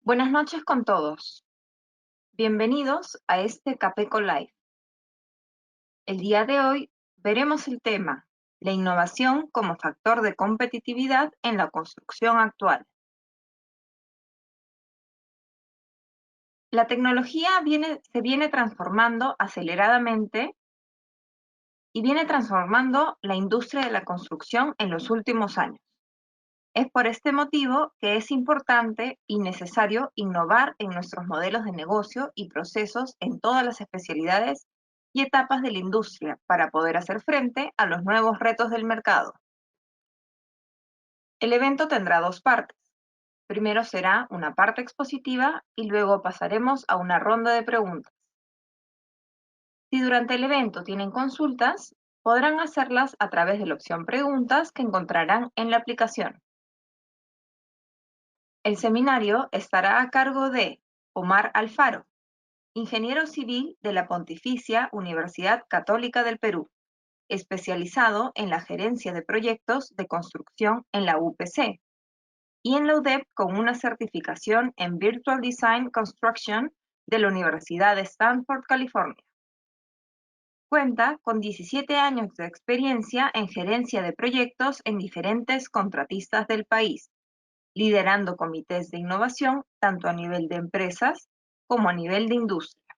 Buenas noches con todos. Bienvenidos a este Capeco Live. El día de hoy veremos el tema, la innovación como factor de competitividad en la construcción actual. La tecnología se viene transformando aceleradamente y viene transformando la industria de la construcción en los últimos años. Es por este motivo que es importante y necesario innovar en nuestros modelos de negocio y procesos en todas las especialidades y etapas de la industria para poder hacer frente a los nuevos retos del mercado. El evento tendrá dos partes. Primero será una parte expositiva y luego pasaremos a una ronda de preguntas. Si durante el evento tienen consultas, podrán hacerlas a través de la opción Preguntas que encontrarán en la aplicación. El seminario estará a cargo de Omar Alfaro, ingeniero civil de la Pontificia Universidad Católica del Perú, especializado en la gerencia de proyectos de construcción en la UPC y en la UDEP con una certificación en Virtual Design Construction de la Universidad de Stanford, California. Cuenta con 17 años de experiencia en gerencia de proyectos en diferentes contratistas del país, liderando comités de innovación tanto a nivel de empresas como a nivel de industria.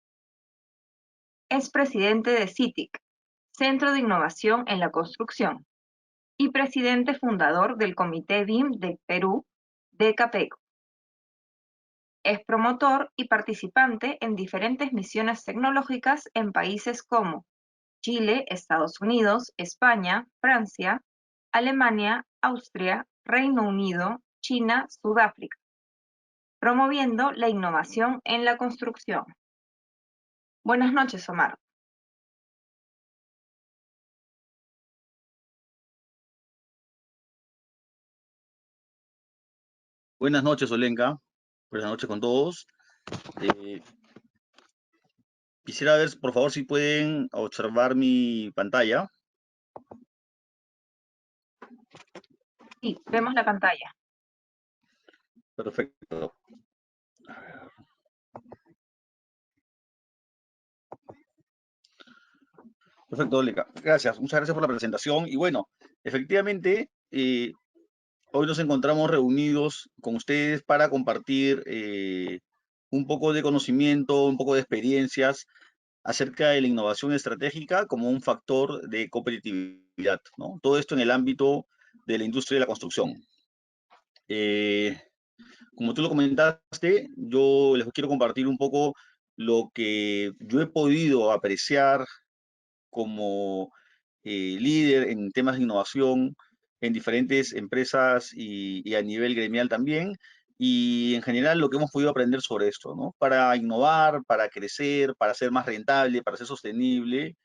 Es presidente de CITIC, Centro de Innovación en la Construcción, y presidente fundador del Comité BIM de Perú, de Capeco. Es promotor y participante en diferentes misiones tecnológicas en países como Chile, Estados Unidos, España, Francia, Alemania, Austria, Reino Unido, China, Sudáfrica, promoviendo la innovación en la construcción. Buenas noches, Omar. Buenas noches, Olenka. Buenas noches con todos. Quisiera ver, por favor, si pueden observar mi pantalla. Sí, vemos la pantalla. Perfecto. Perfecto, Olenka. Gracias. Muchas gracias por la presentación. Y bueno, efectivamente, hoy nos encontramos reunidos con ustedes para compartir un poco de conocimiento, un poco de experiencias acerca de la innovación estratégica como un factor de competitividad, ¿no? Todo esto en el ámbito de la industria de la construcción. Como tú lo comentaste, yo les quiero compartir un poco lo que yo he podido apreciar como líder en temas de innovación en diferentes empresas y a nivel gremial también, y en general lo que hemos podido aprender sobre esto, ¿no? Para innovar, para crecer, para ser más rentable, para ser sostenible,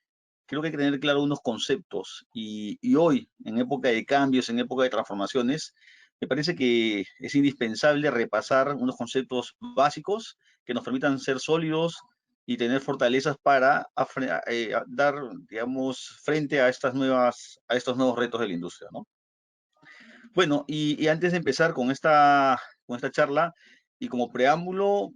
creo que hay que tener claro unos conceptos y hoy, en época de cambios, en época de transformaciones, me parece que es indispensable repasar unos conceptos básicos que nos permitan ser sólidos y tener fortalezas para dar, digamos, frente a estos nuevos retos de la industria, ¿no? Bueno, y antes de empezar con esta charla, y como preámbulo,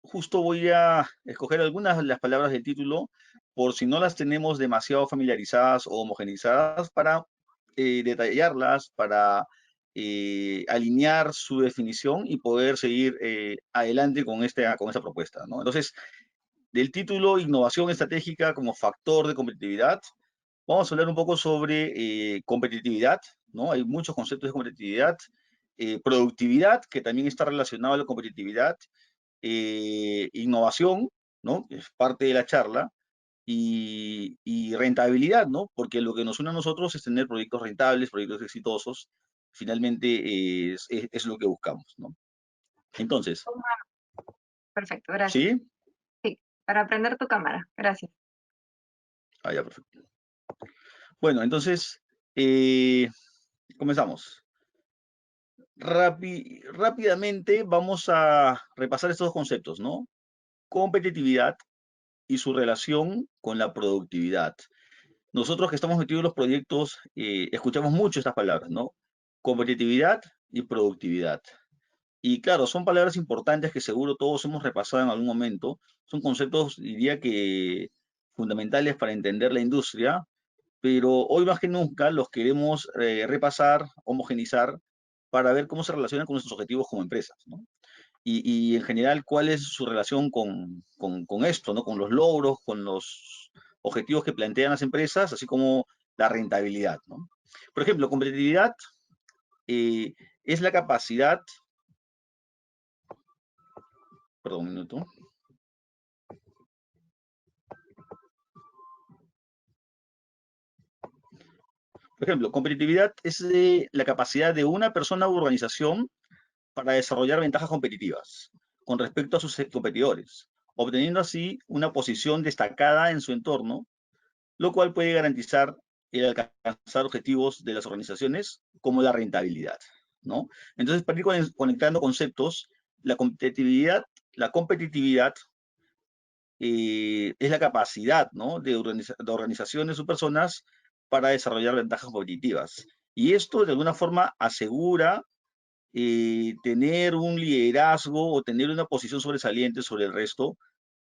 justo voy a escoger algunas de las palabras del título, por si no las tenemos demasiado familiarizadas o homogenizadas, para detallarlas, para alinear su definición y poder seguir adelante con esta propuesta, ¿no? Entonces, del título Innovación Estratégica como factor de competitividad, vamos a hablar un poco sobre competitividad, ¿no? Hay muchos conceptos de competitividad, productividad, que también está relacionado a la competitividad, innovación, ¿no? Que es parte de la charla, y rentabilidad, ¿no? Porque lo que nos une a nosotros es tener proyectos rentables, proyectos exitosos, finalmente es lo que buscamos, ¿no? Entonces, Omar, perfecto, gracias. ¿sí? Sí, para prender tu cámara, gracias. Ah, ya, perfecto. Bueno, entonces, eh, comenzamos. Rápidamente vamos a repasar estos dos conceptos, ¿no? Competitividad y su relación con la productividad. Nosotros que estamos metidos en los proyectos, escuchamos mucho estas palabras, ¿no? Competitividad y productividad. Y claro, son palabras importantes que seguro todos hemos repasado en algún momento. Son conceptos, diría que, fundamentales para entender la industria, pero hoy más que nunca los queremos repasar, homogenizar, para ver cómo se relacionan con nuestros objetivos como empresas, ¿no? Y en general, cuál es su relación con esto, ¿no? Con los logros, con los objetivos que plantean las empresas, así como la rentabilidad, ¿no? Por ejemplo, competitividad eh, es la capacidad, perdón un minuto. Por ejemplo, competitividad es la capacidad de una persona u organización para desarrollar ventajas competitivas con respecto a sus competidores, obteniendo así una posición destacada en su entorno, lo cual puede garantizar el alcanzar objetivos de las organizaciones como la rentabilidad, ¿no? Entonces, para ir conectando conceptos, la competitividad es la capacidad, ¿no? De organizaciones o personas para desarrollar ventajas competitivas. Y esto de alguna forma asegura tener un liderazgo o tener una posición sobresaliente sobre el resto,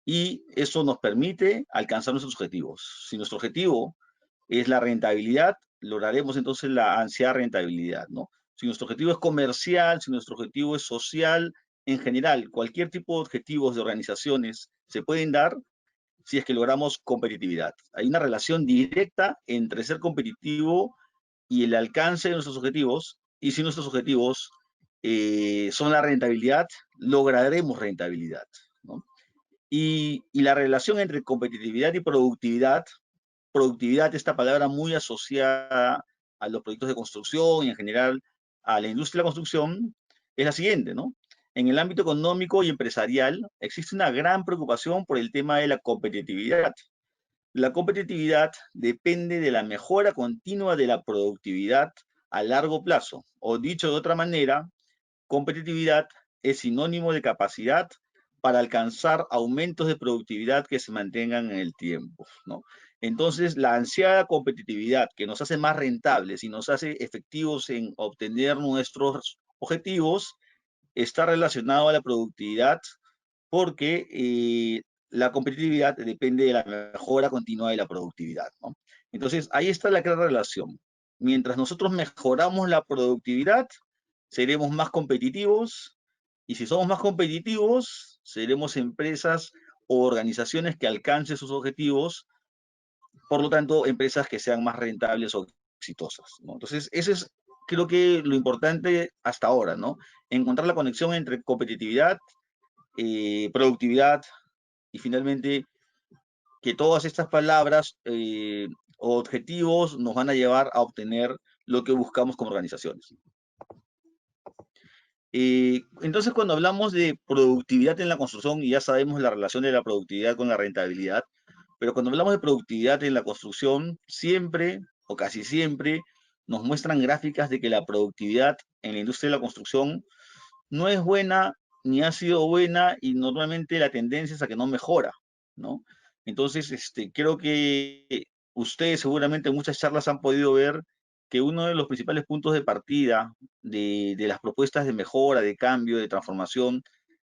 y eso nos permite alcanzar nuestros objetivos. Si nuestro objetivo es la rentabilidad, lograremos entonces la ansiada rentabilidad, ¿no? Si nuestro objetivo es comercial, si nuestro objetivo es social, en general, cualquier tipo de objetivos de organizaciones se pueden dar si es que logramos competitividad. Hay una relación directa entre ser competitivo y el alcance de nuestros objetivos, y si nuestros objetivos son la rentabilidad, lograremos rentabilidad, ¿no? Y la relación entre competitividad y productividad, esta palabra muy asociada a los proyectos de construcción y en general a la industria de la construcción, es la siguiente, ¿no? En el ámbito económico y empresarial existe una gran preocupación por el tema de la competitividad. La competitividad depende de la mejora continua de la productividad a largo plazo, o dicho de otra manera, competitividad es sinónimo de capacidad para alcanzar aumentos de productividad que se mantengan en el tiempo, ¿no? Entonces, la ansiada competitividad que nos hace más rentables y nos hace efectivos en obtener nuestros objetivos está relacionado a la productividad, porque la competitividad depende de la mejora continua de la productividad, ¿no? Entonces, ahí está la clara relación. Mientras nosotros mejoramos la productividad, seremos más competitivos, y si somos más competitivos, seremos empresas o organizaciones que alcancen sus objetivos, por lo tanto, empresas que sean más rentables o exitosas, ¿no? Entonces, eso es, creo que lo importante hasta ahora, ¿no? Encontrar la conexión entre competitividad, productividad y finalmente que todas estas palabras o objetivos nos van a llevar a obtener lo que buscamos como organizaciones. Entonces, cuando hablamos de productividad en la construcción, y ya sabemos la relación de la productividad con la rentabilidad, pero cuando hablamos de productividad en la construcción, siempre o casi siempre nos muestran gráficas de que la productividad en la industria de la construcción no es buena ni ha sido buena, y normalmente la tendencia es a que no mejora, ¿no? Entonces, creo que ustedes seguramente en muchas charlas han podido ver que uno de los principales puntos de partida de las propuestas de mejora, de cambio, de transformación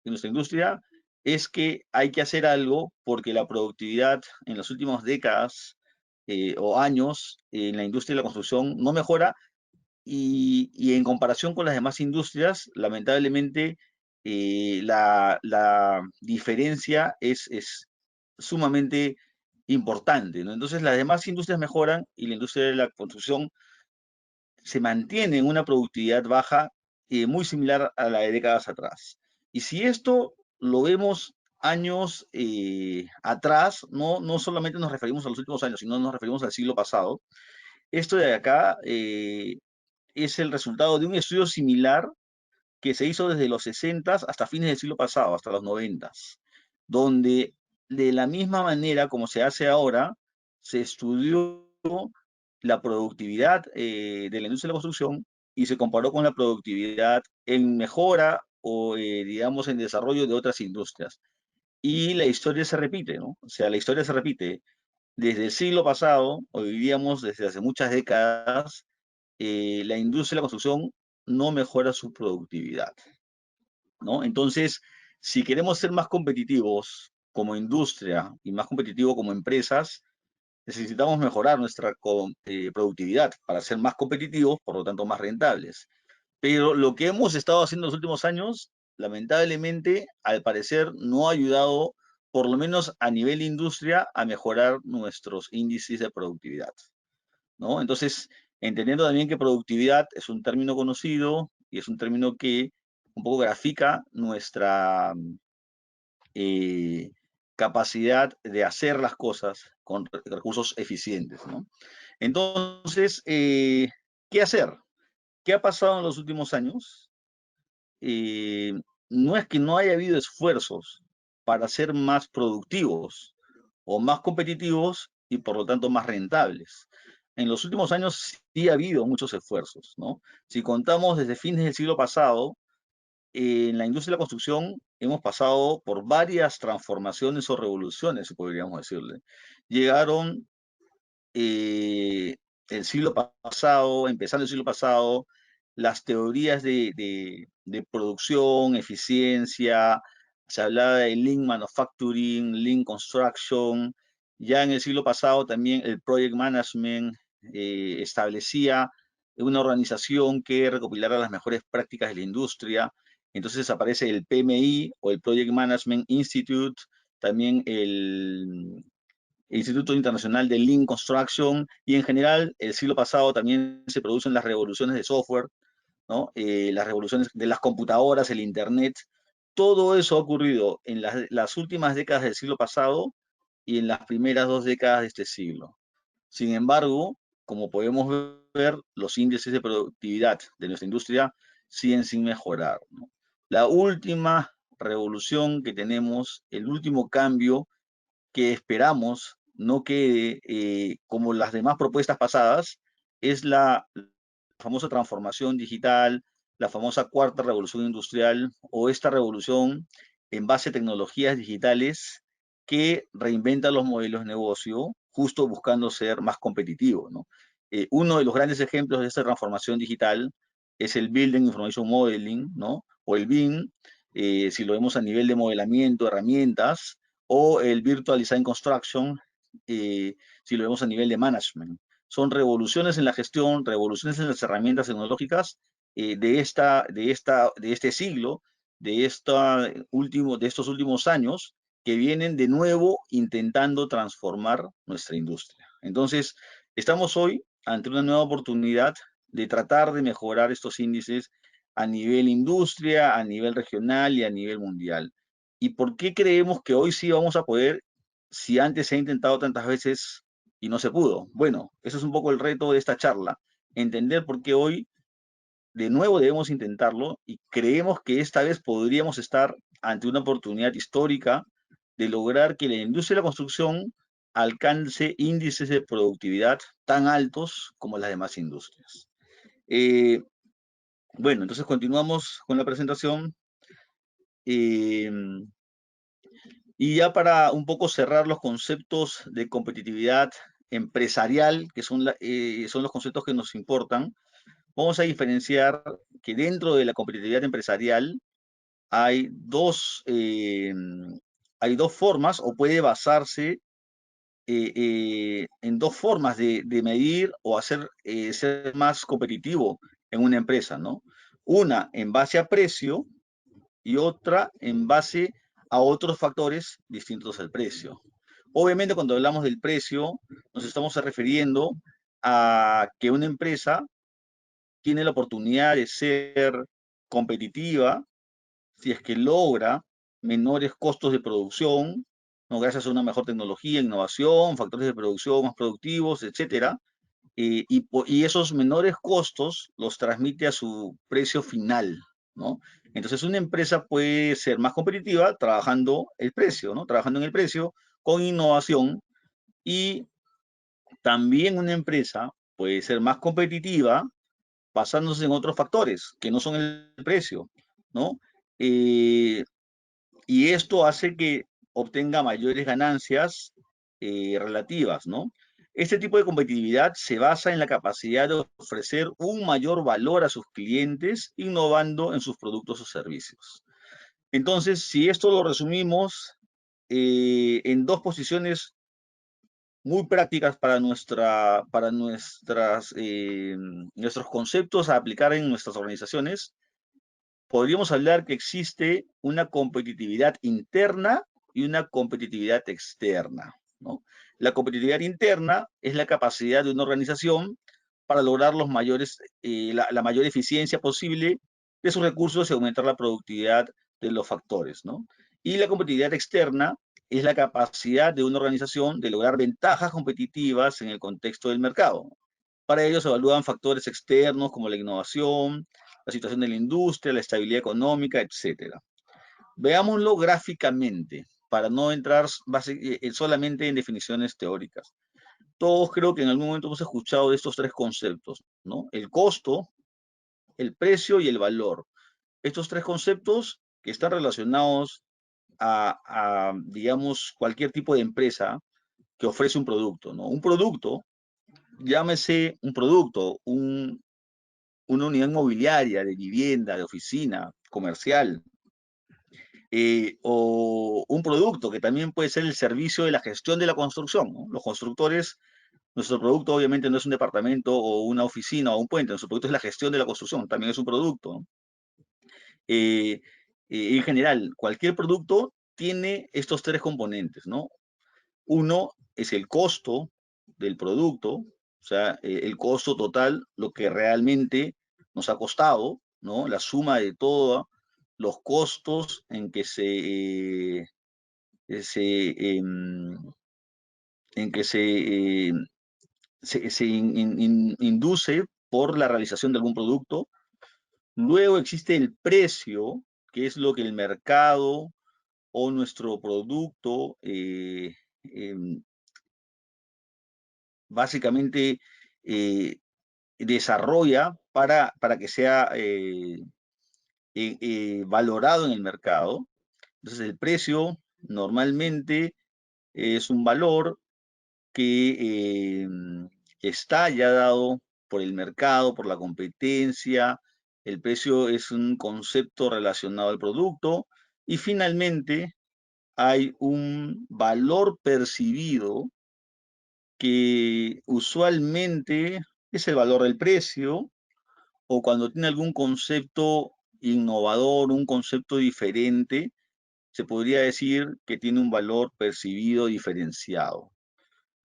de nuestra industria es que hay que hacer algo porque la productividad en las últimas décadas o años en la industria de la construcción no mejora, y en comparación con las demás industrias, lamentablemente, la diferencia es sumamente importante, ¿no? Entonces, las demás industrias mejoran y la industria de la construcción se mantiene en una productividad baja, muy similar a la de décadas atrás. Y si esto lo vemos años atrás, no solamente nos referimos a los últimos años, sino nos referimos al siglo pasado, esto de acá es el resultado de un estudio similar que se hizo desde los 60 hasta fines del siglo pasado, hasta los 90, donde de la misma manera como se hace ahora, se estudió la productividad de la industria de la construcción y se comparó con la productividad en mejora o, digamos, en desarrollo de otras industrias. Y la historia se repite, ¿no? O sea, la historia se repite. Desde el siglo pasado, o diríamos desde hace muchas décadas, la industria de la construcción no mejora su productividad. ¿no? Entonces, si queremos ser más competitivos como industria y más competitivos como empresas, necesitamos mejorar nuestra productividad para ser más competitivos, por lo tanto más rentables. Pero lo que hemos estado haciendo en los últimos años, lamentablemente, al parecer, no ha ayudado, por lo menos a nivel industria, a mejorar nuestros índices de productividad, ¿no? Entonces, entendiendo también que productividad es un término conocido y es un término que un poco grafica nuestra eh, capacidad de hacer las cosas con recursos eficientes, ¿no? Entonces, ¿qué hacer? ¿Qué ha pasado en los últimos años? eh, no es que no haya habido esfuerzos para ser más productivos o más competitivos y por lo tanto más rentables. En los últimos años sí ha habido muchos esfuerzos, ¿no? Si contamos desde fines del siglo pasado, en la industria de la construcción hemos pasado por varias transformaciones o revoluciones, si podríamos decirle. Llegaron eh, el siglo pasado, empezando el siglo pasado, las teorías de producción, eficiencia, se hablaba de Lean Manufacturing, Lean Construction. Ya en el siglo pasado también el Project Management establecía una organización que recopilara las mejores prácticas de la industria. Entonces aparece el PMI o el Project Management Institute, también el Instituto Internacional de Lean Construction, y en general el siglo pasado también se producen las revoluciones de software, ¿no? Las revoluciones de las computadoras, el Internet. Todo eso ha ocurrido en las últimas décadas del siglo pasado y en las primeras 2 décadas de este siglo. Sin embargo, como podemos ver, los índices de productividad de nuestra industria siguen sin mejorar, ¿no? La última revolución que tenemos, el último cambio que esperamos no quede como las demás propuestas pasadas, es la famosa transformación digital, la famosa cuarta revolución industrial o esta revolución en base a tecnologías digitales que reinventan los modelos de negocio, justo buscando ser más competitivos, ¿no? Uno de los grandes ejemplos de esta transformación digital es el Building Information Modeling, ¿no? O el BIM, si lo vemos a nivel de modelamiento, herramientas, o el Virtual Design Construction, si lo vemos a nivel de management. Son revoluciones en la gestión, revoluciones en las herramientas tecnológicas de este siglo, de estos últimos años, que vienen de nuevo intentando transformar nuestra industria. Entonces, estamos hoy ante una nueva oportunidad de tratar de mejorar estos índices a nivel industria, a nivel regional y a nivel mundial. ¿Y por qué creemos que hoy sí vamos a poder si antes se ha intentado tantas veces y no se pudo? Bueno, eso es un poco el reto de esta charla, entender por qué hoy de nuevo debemos intentarlo y creemos que esta vez podríamos estar ante una oportunidad histórica de lograr que la industria de la construcción alcance índices de productividad tan altos como las demás industrias. Eh, bueno, entonces continuamos con la presentación. Eh, Y ya para un poco cerrar los conceptos de competitividad empresarial, que son los conceptos que nos importan, vamos a diferenciar que dentro de la competitividad empresarial hay hay dos formas, o puede basarse en dos formas de medir o hacer ser más competitivo en una empresa, ¿no? Una en base a precio y otra en base a otros factores distintos al precio. Obviamente, cuando hablamos del precio, nos estamos refiriendo a que una empresa tiene la oportunidad de ser competitiva si es que logra menores costos de producción, ¿no? Gracias a una mejor tecnología, innovación, factores de producción más productivos, etcétera, y esos menores costos los transmite a su precio final, ¿no? Entonces una empresa puede ser más competitiva trabajando el precio, ¿no? Trabajando en el precio con innovación, y también una empresa puede ser más competitiva basándose en otros factores que no son el precio, ¿no? Eh, y esto hace que obtenga mayores ganancias relativas, ¿no? Este tipo de competitividad se basa en la capacidad de ofrecer un mayor valor a sus clientes, innovando en sus productos o servicios. Entonces, si esto lo resumimos en dos posiciones muy prácticas para nuestros conceptos a aplicar en nuestras organizaciones, podríamos hablar que existe una competitividad interna y una competitividad externa, ¿no? La competitividad interna es la capacidad de una organización para lograr la mayor eficiencia posible de sus recursos y aumentar la productividad de los factores, ¿no? Y la competitividad externa es la capacidad de una organización de lograr ventajas competitivas en el contexto del mercado. Para ello se evalúan factores externos como la innovación, la situación de la industria, la estabilidad económica, etcétera. Veámoslo gráficamente, para no entrar solamente en definiciones teóricas. Todos creo que en algún momento hemos escuchado de estos tres conceptos, ¿no? El costo, el precio y el valor. Estos tres conceptos que están relacionados digamos, cualquier tipo de empresa que ofrece un producto, ¿no? Un producto, llámese un producto, una unidad inmobiliaria, de vivienda, de oficina, comercial, o un producto que también puede ser el servicio de la gestión de la construcción, ¿no? Los constructores, nuestro producto obviamente no es un departamento o una oficina o un puente, nuestro producto es la gestión de la construcción, también es un producto, ¿no? Eh, en general, cualquier producto tiene estos tres componentes, ¿no? Uno es el costo del producto, o sea, el costo total, lo que realmente nos ha costado, ¿no? La suma de todos los costos en que se, en que se induce por la realización de algún producto. Luego existe el precio, que es lo que el mercado o nuestro producto básicamente eh, desarrolla para que sea valorado en el mercado. Entonces el precio normalmente es un valor que está ya dado por el mercado, por la competencia. El precio es un concepto relacionado al producto. Y finalmente hay un valor percibido que usualmente es el valor del precio o cuando tiene algún concepto innovador, un concepto diferente, se podría decir que tiene un valor percibido diferenciado.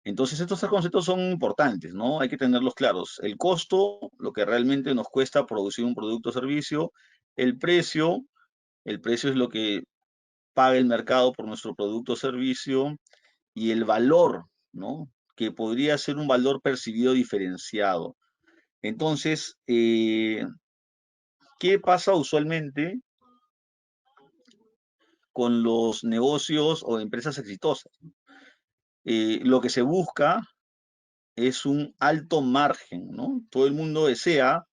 Entonces, estos tres conceptos son importantes, ¿no? Hay que tenerlos claros. El costo, lo que realmente nos cuesta producir un producto o servicio. El precio, el precio es lo que paga el mercado por nuestro producto o servicio. Y el valor, ¿no? Que podría ser un valor percibido diferenciado. Entonces, ¿qué pasa usualmente con los negocios o empresas exitosas? Lo que se busca es un alto margen, ¿no? Todo el mundo desea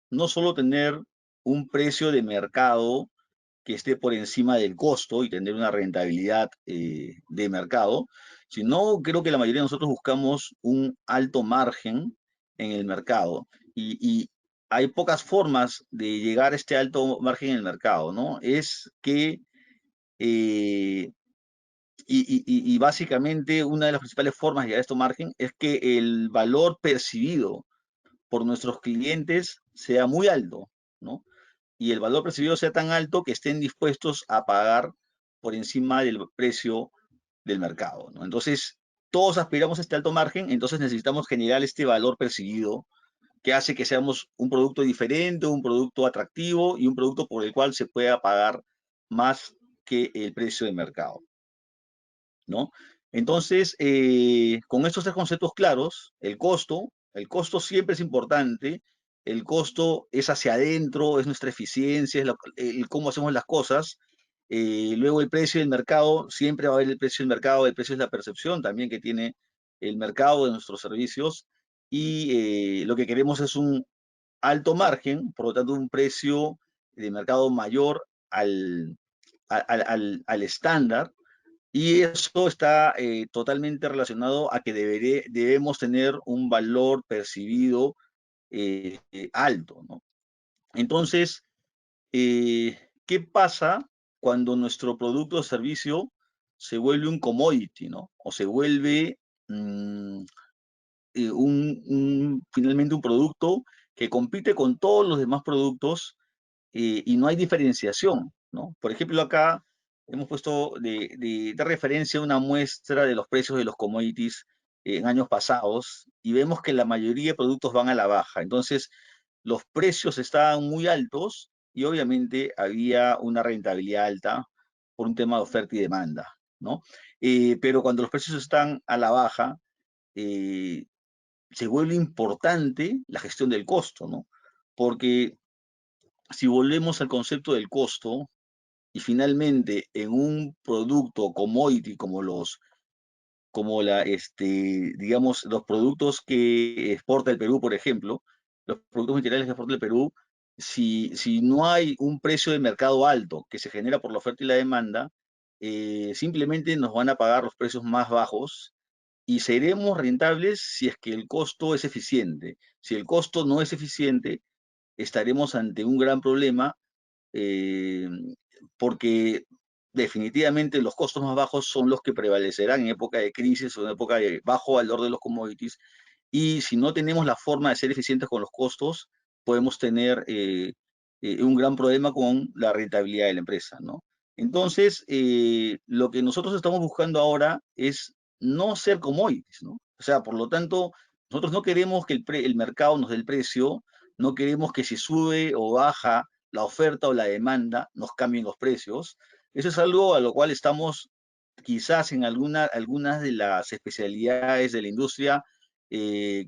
no solo tener un precio de mercado que esté por encima del costo y tener una rentabilidad de mercado, sino creo que la mayoría de nosotros buscamos un alto margen en el mercado y hay pocas formas de llegar a este alto margen en el mercado, ¿no? Es que eh, y básicamente una de las principales formas de llegar a este margen es que el valor percibido por nuestros clientes sea muy alto, ¿no? Y el valor percibido sea tan alto que estén dispuestos a pagar por encima del precio del mercado, ¿no? Entonces, todos aspiramos a este alto margen, entonces necesitamos generar este valor percibido que hace que seamos un producto diferente, un producto atractivo y un producto por el cual se pueda pagar más que el precio de mercado, ¿no? Entonces, con estos tres conceptos claros, el costo siempre es importante, el costo es hacia adentro, es nuestra eficiencia, es el cómo hacemos las cosas. Luego el precio del mercado, siempre va a haber el precio del mercado, el precio es la percepción también que tiene el mercado de nuestros servicios y lo que queremos es un alto margen, por lo tanto un precio de mercado mayor al estándar y eso está totalmente relacionado a que debemos tener un valor percibido alto, ¿no? Entonces, ¿qué pasa cuando nuestro producto o servicio se vuelve un commodity, ¿no? O se vuelve finalmente un producto que compite con todos los demás productos y no hay diferenciación, ¿no? Por ejemplo, acá hemos puesto de referencia una muestra de los precios de los commodities en años pasados y vemos que la mayoría de productos van a la baja. Entonces, los precios estaban muy altos y obviamente había una rentabilidad alta por un tema de oferta y demanda, ¿no? Pero cuando los precios están a la baja, eh, se vuelve importante la gestión del costo, ¿no? Porque si volvemos al concepto del costo y finalmente en un producto commodity digamos, los productos que exporta el Perú, por ejemplo, los productos materiales que exporta el Perú, si no hay un precio de mercado alto que se genera por la oferta y la demanda, simplemente nos van a pagar los precios más bajos y seremos rentables si es que el costo es eficiente. Si el costo no es eficiente, estaremos ante un gran problema eh, porque definitivamente los costos más bajos son los que prevalecerán en época de crisis o en época de bajo valor de los commodities. Y si no tenemos la forma de ser eficientes con los costos, podemos tener un gran problema con la rentabilidad de la empresa, ¿no? Entonces, lo que nosotros estamos buscando ahora es no ser commodities, ¿no? O sea, por lo tanto, nosotros no queremos que el mercado nos dé el precio, no queremos que si sube o baja la oferta o la demanda nos cambien los precios. Eso es algo a lo cual estamos quizás en algunas de las especialidades de la industria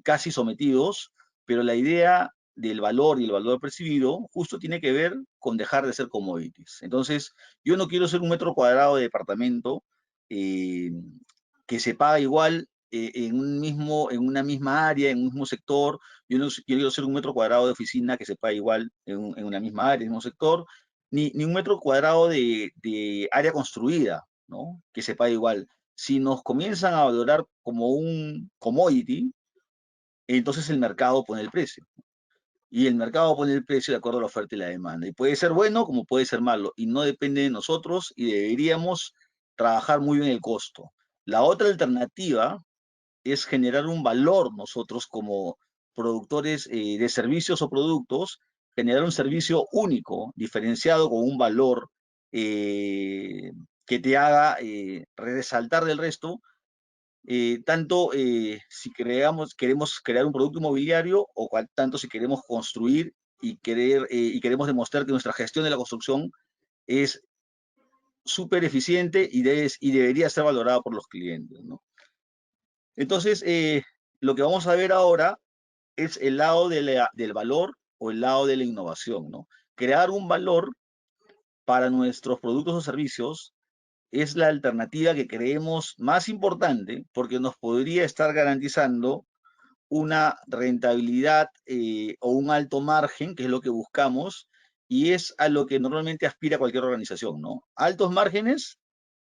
casi sometidos, pero la idea del valor y el valor percibido justo tiene que ver con dejar de ser commodities. Entonces, yo no quiero ser un metro cuadrado de departamento eh, que se paga igual en una misma área, en un mismo sector. Yo no quiero ser un metro cuadrado de oficina que se paga igual en una misma área, en un mismo sector, ni un metro cuadrado de área construida, ¿no? Que se paga igual. Si nos comienzan a valorar como un commodity, entonces el mercado pone el precio. Y el mercado pone el precio de acuerdo a la oferta y la demanda. Y puede ser bueno como puede ser malo. Y no depende de nosotros y deberíamos trabajar muy bien el costo. La otra alternativa es generar un valor nosotros como productores de servicios o productos, generar un servicio único, diferenciado con un valor eh, que te haga resaltar del resto tanto si queremos crear un producto inmobiliario o tanto si queremos construir y queremos demostrar que nuestra gestión de la construcción es súper eficiente y debería ser valorada por los clientes, ¿no? Entonces, lo que vamos a ver ahora es el lado del valor o el lado de la innovación, ¿no? Crear un valor para nuestros productos o servicios es la alternativa que creemos más importante porque nos podría estar garantizando una rentabilidad o un alto margen, que es lo que buscamos, y es a lo que normalmente aspira cualquier organización, ¿no? Altos márgenes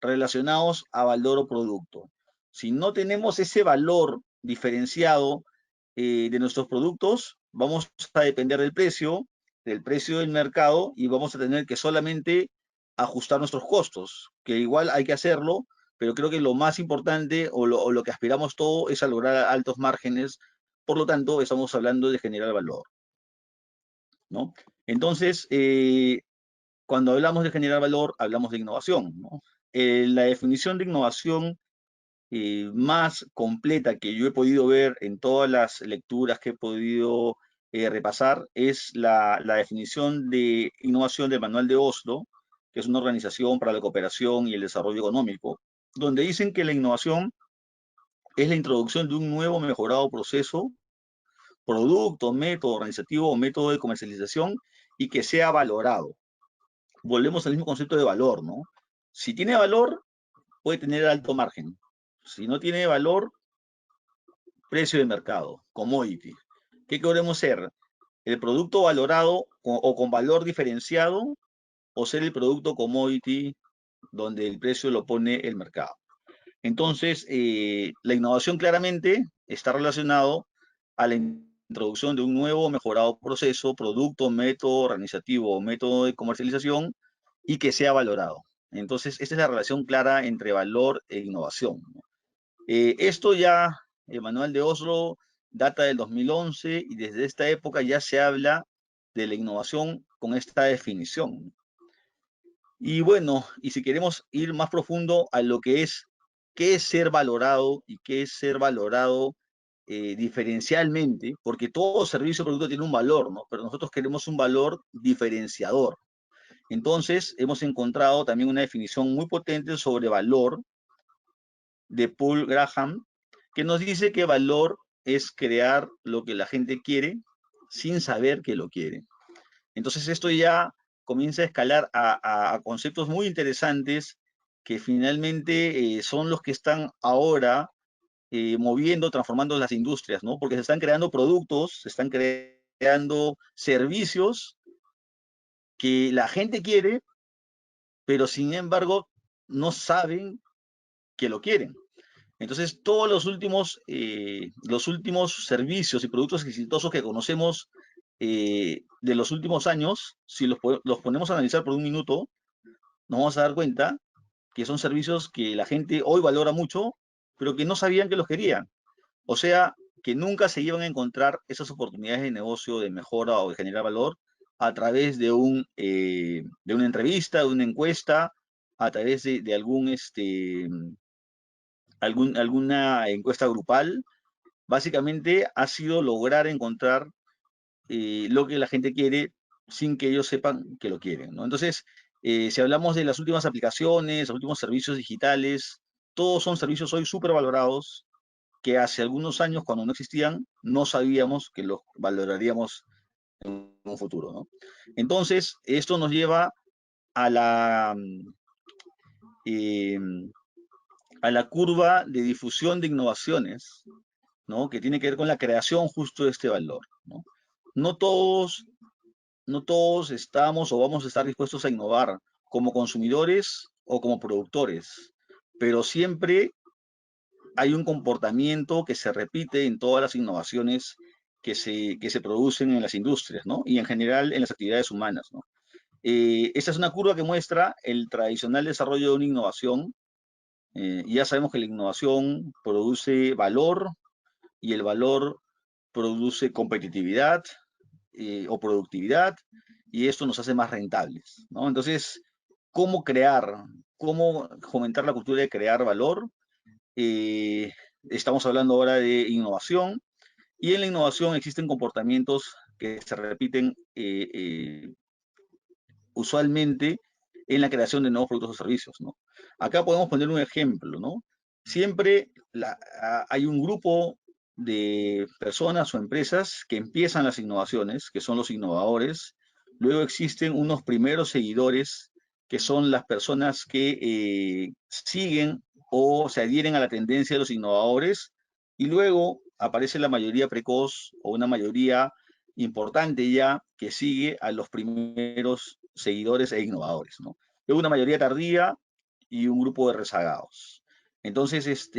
relacionados a valor o producto. Si no tenemos ese valor diferenciado de nuestros productos, vamos a depender del precio del mercado, y vamos a tener que solamente ajustar nuestros costos, que igual hay que hacerlo, pero creo que lo más importante o lo que aspiramos todo es a lograr altos márgenes, por lo tanto, estamos hablando de generar valor, ¿no? Entonces, cuando hablamos de generar valor, hablamos de innovación, ¿no? La definición de innovación más completa que yo he podido ver en todas las lecturas que he podido repasar es la definición de innovación del Manual de Oslo, que es una organización para la cooperación y el desarrollo económico, donde dicen que la innovación es la introducción de un nuevo mejorado proceso, producto, método organizativo o método de comercialización y que sea valorado. Volvemos al mismo concepto de valor, ¿no? Si tiene valor, puede tener alto margen. Si no tiene valor, precio de mercado, commodity. ¿Qué queremos ser? ¿El producto valorado o con valor diferenciado o ser el producto commodity donde el precio lo pone el mercado? Entonces, la innovación claramente está relacionado a la introducción de un nuevo mejorado proceso, producto, método organizativo o método de comercialización y que sea valorado. Entonces, esta es la relación clara entre valor e innovación, ¿no? Esto ya, el Manual de Oslo data del 2011 y desde esta época ya se habla de la innovación con esta definición. Y bueno, y si queremos ir más profundo a lo que es qué es ser valorado y qué es ser valorado diferencialmente, porque todo servicio o producto tiene un valor, ¿no? Pero nosotros queremos un valor diferenciador. Entonces, hemos encontrado también una definición muy potente sobre valor de Paul Graham, que nos dice que valor es crear lo que la gente quiere sin saber que lo quiere. Entonces esto ya comienza a escalar a conceptos muy interesantes que finalmente son los que están ahora moviendo, transformando las industrias, ¿no? Porque se están creando productos, se están creando servicios que la gente quiere, pero sin embargo no saben que lo quieren. Entonces, todos los últimos servicios y productos exitosos que conocemos de los últimos años, si los ponemos a analizar por un minuto, nos vamos a dar cuenta que son servicios que la gente hoy valora mucho, pero que no sabían que los querían. O sea, que nunca se iban a encontrar esas oportunidades de negocio, de mejora o de generar valor a través de una entrevista, de una encuesta, a través de alguna encuesta grupal. Básicamente ha sido lograr encontrar lo que la gente quiere sin que ellos sepan que lo quieren, ¿no? Entonces, si hablamos de las últimas aplicaciones, los últimos servicios digitales, todos son servicios hoy súper valorados que hace algunos años, cuando no existían, no sabíamos que los valoraríamos en un futuro, ¿no? Entonces, esto nos lleva a eh, a la curva de difusión de innovaciones, ¿no? Que tiene que ver con la creación justo de este valor, ¿no? No todos, no todos estamos o vamos a estar dispuestos a innovar como consumidores o como productores, pero siempre hay un comportamiento que se repite en todas las innovaciones que se producen en las industrias, ¿no? Y en general en las actividades humanas, ¿no? Esta es una curva que muestra el tradicional desarrollo de una innovación. Ya sabemos que la innovación produce valor y el valor produce competitividad o productividad y esto nos hace más rentables, ¿no? Entonces, ¿cómo crear, cómo fomentar la cultura de crear valor? Eh, Estamos hablando ahora de innovación y en la innovación existen comportamientos que se repiten usualmente en la creación de nuevos productos o servicios, ¿no? Acá podemos poner un ejemplo, ¿no? Siempre hay un grupo de personas o empresas que empiezan las innovaciones, que son los innovadores. Luego existen unos primeros seguidores, que son las personas que siguen o se adhieren a la tendencia de los innovadores. Y luego aparece la mayoría precoz o una mayoría importante ya que sigue a los primeros seguidores e innovadores, ¿no? Es una mayoría tardía y un grupo de rezagados. Entonces,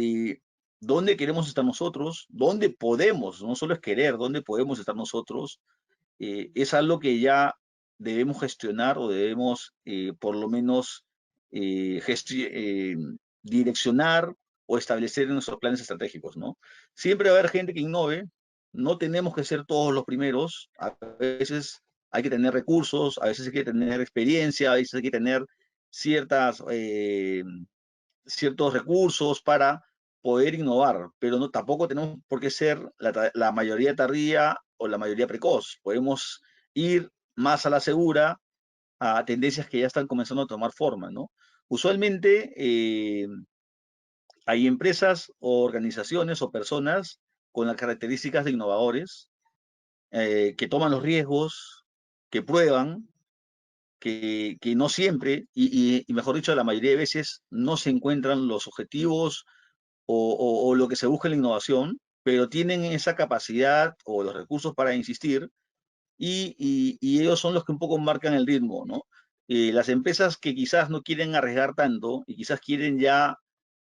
¿dónde queremos estar nosotros? ¿Dónde podemos? No solo es querer, ¿dónde podemos estar nosotros? Es algo que ya debemos gestionar o debemos por lo menos eh, eh, direccionar o establecer en nuestros planes estratégicos, ¿no? Siempre va a haber gente que innove, no tenemos que ser todos los primeros, a veces hay que tener recursos, a veces hay que tener experiencia, a veces hay que tener ciertas, ciertos recursos para poder innovar, pero no, tampoco tenemos por qué ser la mayoría tardía o la mayoría precoz. Podemos ir más a la segura a tendencias que ya están comenzando a tomar forma, ¿no? Usualmente hay empresas o organizaciones o personas con las características de innovadores que toman los riesgos, que prueban, que no siempre, y mejor dicho, la mayoría de veces no se encuentran los objetivos o lo que se busca en la innovación, pero tienen esa capacidad o los recursos para insistir y ellos son los que un poco marcan el ritmo, ¿no? Las empresas que quizás no quieren arriesgar tanto y quizás quieren ya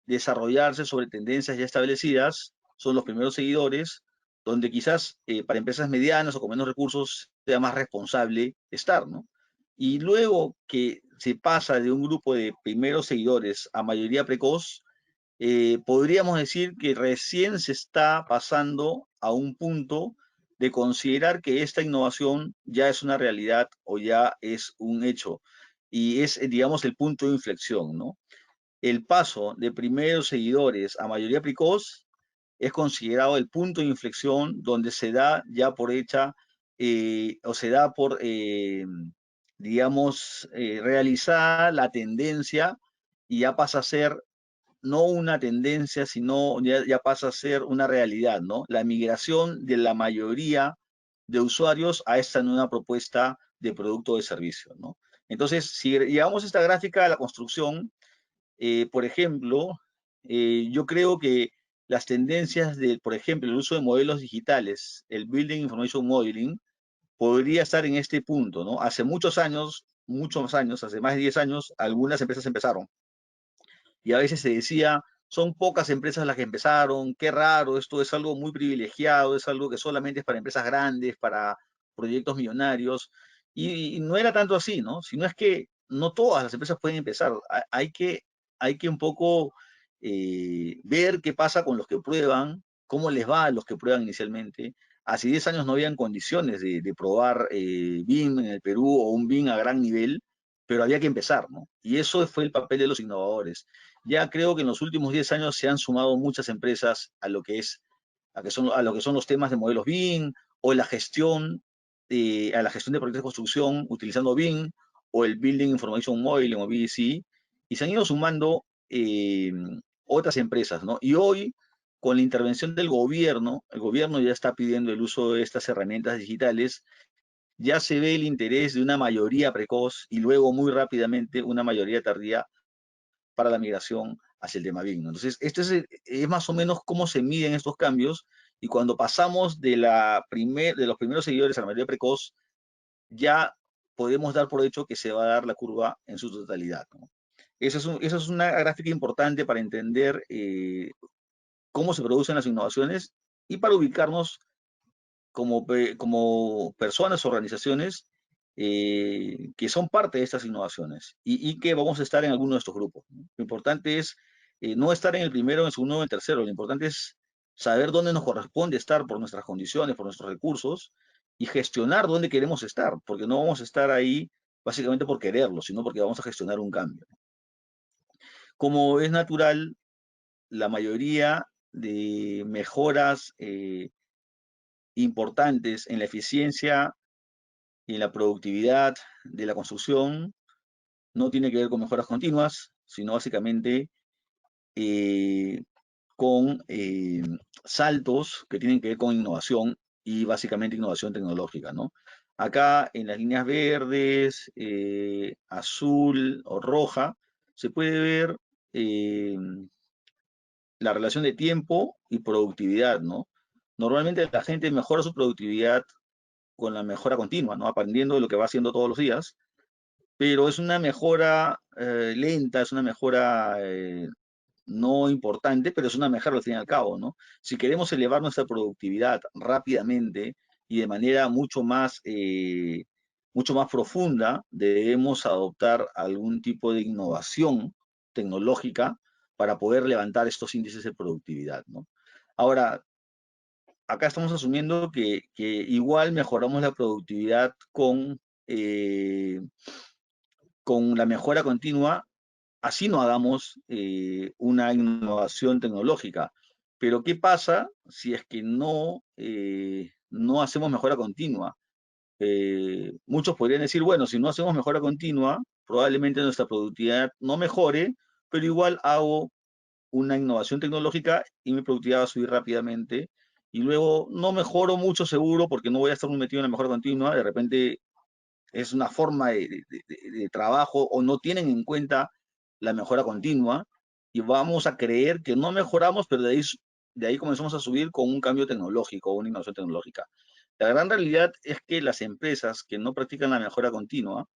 desarrollarse sobre tendencias ya establecidas son los primeros seguidores, donde quizás para empresas medianas o con menos recursos sea más responsable estar, ¿no? Y luego que se pasa de un grupo de primeros seguidores a mayoría precoz, podríamos decir que recién se está pasando a un punto de considerar que esta innovación ya es una realidad o ya es un hecho. Y es, digamos, el punto de inflexión, ¿no? El paso de primeros seguidores a mayoría precoz es considerado el punto de inflexión donde se da ya por hecha o se da por, digamos, realizada la tendencia y ya pasa a ser no una tendencia, sino ya pasa a ser una realidad, ¿no? La migración de la mayoría de usuarios a esta nueva propuesta de producto o de servicio, ¿no? Entonces, si llevamos esta gráfica a la construcción, por ejemplo, yo creo que las tendencias de, por ejemplo, el uso de modelos digitales, el Building Information Modeling, podría estar en este punto, ¿no? Hace muchos años, hace más de 10 años, algunas empresas empezaron y a veces se decía, son pocas empresas las que empezaron, qué raro, esto es algo muy privilegiado, es algo que solamente es para empresas grandes, para proyectos millonarios, y no era tanto así, ¿no? Sino es que no todas las empresas pueden empezar, hay que un poco ver qué pasa con los que prueban, cómo les va a los que prueban inicialmente. Hace 10 años no habían condiciones de probar BIM en el Perú o un BIM a gran nivel, pero había que empezar, ¿no? Y eso fue el papel de los innovadores. Ya creo que en los últimos 10 años se han sumado muchas empresas a lo que es, a lo que son los temas de modelos BIM o la gestión, a la gestión de proyectos de construcción utilizando BIM o el Building Information Modeling o BIC, y se han ido sumando otras empresas, ¿no? Y hoy, con la intervención del gobierno, el gobierno ya está pidiendo el uso de estas herramientas digitales, ya se ve el interés de una mayoría precoz y luego muy rápidamente una mayoría tardía para la migración hacia el tema BIM, ¿no? Entonces, este es más o menos cómo se miden estos cambios y cuando pasamos de los primeros seguidores a la mayoría precoz, ya podemos dar por hecho que se va a dar la curva en su totalidad, ¿no? Esa es una gráfica importante para entender cómo se producen las innovaciones y para ubicarnos como personas, organizaciones que son parte de estas innovaciones y que vamos a estar en alguno de estos grupos, ¿no? Lo importante es no estar en el primero, en el segundo o en el tercero. Lo importante es saber dónde nos corresponde estar por nuestras condiciones, por nuestros recursos y gestionar dónde queremos estar, porque no vamos a estar ahí básicamente por quererlo, sino porque vamos a gestionar un cambio. Como es natural, la mayoría de mejoras importantes en la eficiencia y en la productividad de la construcción no tiene que ver con mejoras continuas, sino básicamente eh, con saltos que tienen que ver con innovación y básicamente innovación tecnológica, ¿no? Acá en las líneas verdes, azul o roja, se puede ver eh, la relación de tiempo y productividad, ¿no? Normalmente la gente mejora su productividad con la mejora continua, ¿no? Aprendiendo de lo que va haciendo todos los días, pero es una mejora lenta, es una mejora no importante, pero es una mejora al fin y al cabo, ¿no? Si queremos elevar nuestra productividad rápidamente y de manera mucho más profunda, debemos adoptar algún tipo de innovación tecnológica para poder levantar estos índices de productividad, ¿no? Ahora, acá estamos asumiendo que igual mejoramos la productividad con la mejora continua, así no hagamos una innovación tecnológica. Pero ¿qué pasa si es que no hacemos mejora continua? Muchos podrían decir, bueno, si no hacemos mejora continua, probablemente nuestra productividad no mejore, pero igual hago una innovación tecnológica y mi productividad va a subir rápidamente. Y luego no mejoro mucho seguro porque no voy a estar muy metido en la mejora continua. De repente es una forma de trabajo o no tienen en cuenta la mejora continua y vamos a creer que no mejoramos, pero de ahí comenzamos a subir con un cambio tecnológico, una innovación tecnológica. La gran realidad es que las empresas que no practican la mejora continua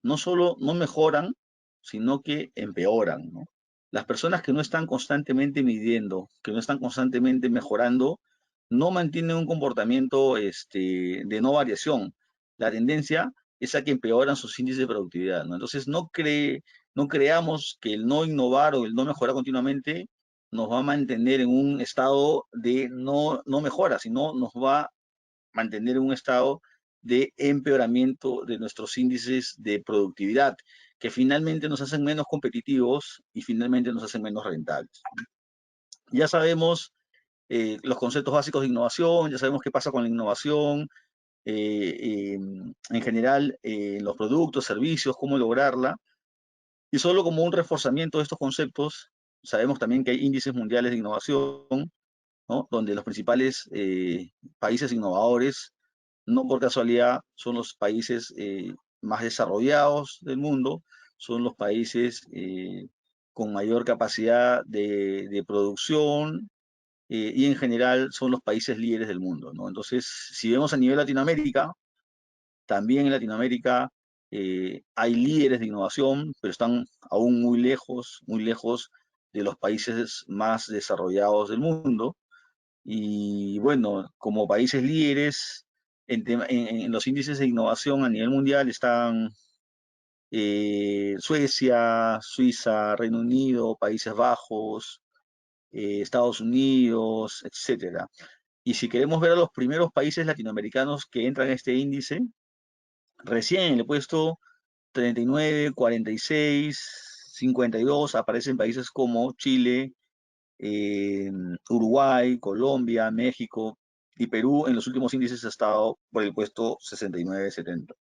no solo no mejoran, sino que empeoran, ¿no? Las personas que no están constantemente midiendo, que no están constantemente mejorando, no mantienen un comportamiento de no variación. La tendencia es a que empeoran sus índices de productividad, ¿no? Entonces, no creamos que el no innovar o el no mejorar continuamente nos va a mantener en un estado de no mejora, sino nos va a mantener en un estado de empeoramiento de nuestros índices de productividad, que finalmente nos hacen menos competitivos y finalmente nos hacen menos rentables. Ya sabemos los conceptos básicos de innovación, ya sabemos qué pasa con la innovación, en general, los productos, servicios, cómo lograrla. Y solo como un reforzamiento de estos conceptos, sabemos también que hay índices mundiales de innovación, ¿no? Donde los principales países innovadores, no por casualidad, son los países más desarrollados del mundo, son los países con mayor capacidad de producción, y en general son los países líderes del mundo, ¿no? Entonces, si vemos a nivel Latinoamérica, también en Latinoamérica hay líderes de innovación, pero están aún muy lejos de los países más desarrollados del mundo. Y bueno, como países líderes en los índices de innovación a nivel mundial están Suecia, Suiza, Reino Unido, Países Bajos, Estados Unidos, etcétera. Y si queremos ver a los primeros países latinoamericanos que entran a este índice, recién en el puesto 39, 46, 52 aparecen países como Chile, eh, Uruguay, Colombia, México y Perú en los últimos índices ha estado por el puesto 69, 70.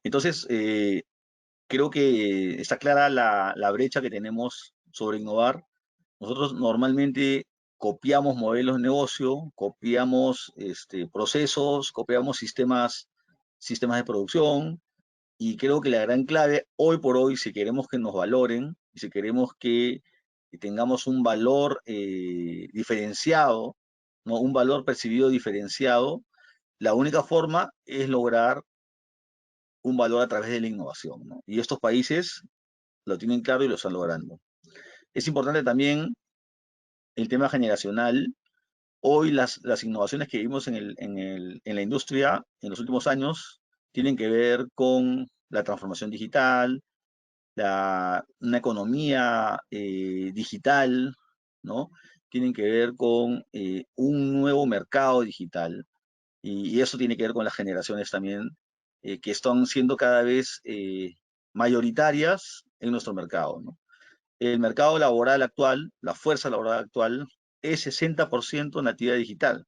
Entonces, creo que está clara la brecha que tenemos sobre innovar. Nosotros normalmente copiamos modelos de negocio, copiamos procesos, copiamos sistemas de producción, y creo que la gran clave hoy por hoy, si queremos que nos valoren, y si queremos que tengamos un valor diferenciado, ¿no? Un valor percibido diferenciado, la única forma es lograr un valor a través de la innovación, ¿no? Y estos países lo tienen claro y lo están logrando. Es importante también el tema generacional. Hoy las innovaciones que vimos en la industria en los últimos años tienen que ver con la transformación digital, una economía digital, ¿no? Tienen que ver con un nuevo mercado digital y eso tiene que ver con las generaciones también que están siendo cada vez mayoritarias en nuestro mercado, ¿no? El mercado laboral actual, la fuerza laboral actual, es 60% nativa digital,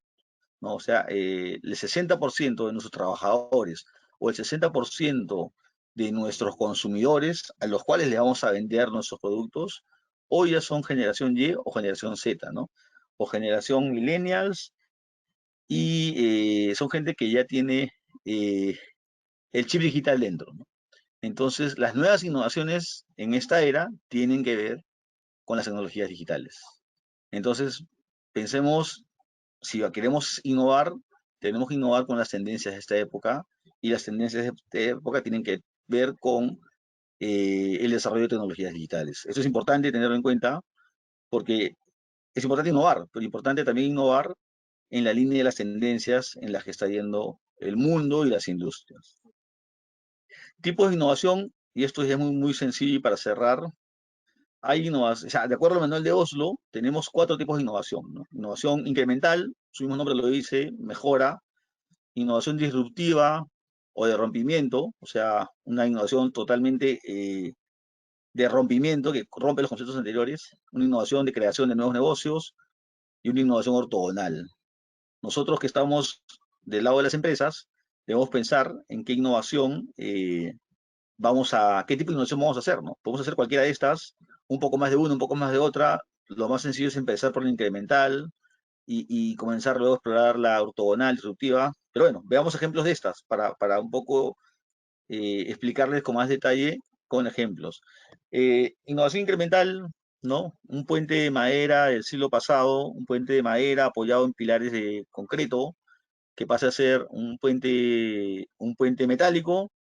¿no? O sea, el 60% de nuestros trabajadores o el 60% de nuestros consumidores a los cuales le vamos a vender nuestros productos, hoy ya son generación Y o generación Z, ¿no? O generación millennials y son gente que ya tiene eh, el chip digital dentro, ¿no? Entonces, las nuevas innovaciones en esta era tienen que ver con las tecnologías digitales. Entonces, pensemos, si queremos innovar, tenemos que innovar con las tendencias de esta época y las tendencias de esta época tienen que ver con el desarrollo de tecnologías digitales. Eso es importante tenerlo en cuenta porque es importante innovar, pero es importante también innovar en la línea de las tendencias en las que está yendo el mundo y las industrias. Tipos de innovación, y esto es muy sencillo y para cerrar, hay innovación, o sea, de acuerdo al manual de Oslo, tenemos 4 tipos de innovación, ¿no? Innovación incremental, su mismo nombre lo dice, mejora. Innovación disruptiva o de rompimiento, o sea, una innovación totalmente de rompimiento que rompe los conceptos anteriores, una innovación de creación de nuevos negocios y una innovación ortogonal. Nosotros que estamos del lado de las empresas, debemos pensar en qué innovación qué tipo de innovación vamos a hacer, ¿no? Podemos hacer cualquiera de estas, un poco más de una, un poco más de otra. Lo más sencillo es empezar por la incremental y comenzar luego a explorar la ortogonal, disruptiva. Pero bueno, veamos ejemplos de estas para un poco explicarles con más detalle con ejemplos. Innovación incremental, ¿no? Un puente de madera del siglo pasado, un puente de madera apoyado en pilares de concreto, que pasa a ser un puente metálico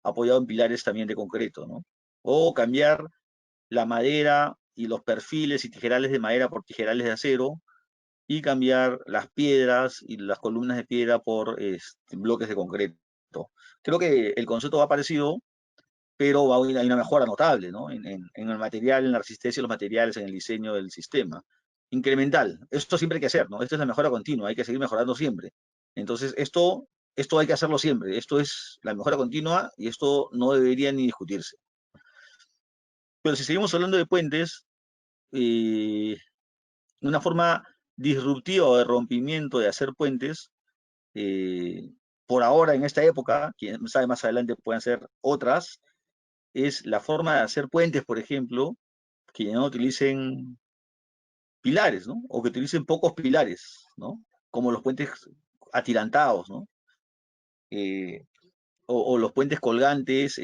apoyado en pilares también de concreto, ¿no? O cambiar la madera y los perfiles y tijerales de madera por tijerales de acero y cambiar las piedras y las columnas de piedra por bloques de concreto. Creo que el concepto va parecido, pero hay una mejora notable, ¿no? En el material, en la resistencia de los materiales, en el diseño del sistema. Incremental. Esto siempre hay que hacer, ¿no? Esto es la mejora continua, hay que seguir mejorando siempre. Entonces, esto hay que hacerlo siempre. Esto es la mejora continua y esto no debería ni discutirse. Pero si seguimos hablando de puentes, eh, una forma disruptiva o de rompimiento de hacer puentes, eh, por ahora en esta época, quién sabe más adelante pueden ser otras, es la forma de hacer puentes, por ejemplo, que ya no utilicen pilares, ¿no? O que utilicen pocos pilares, ¿no? Como los puentes atirantados, ¿no? Eh, o los puentes colgantes,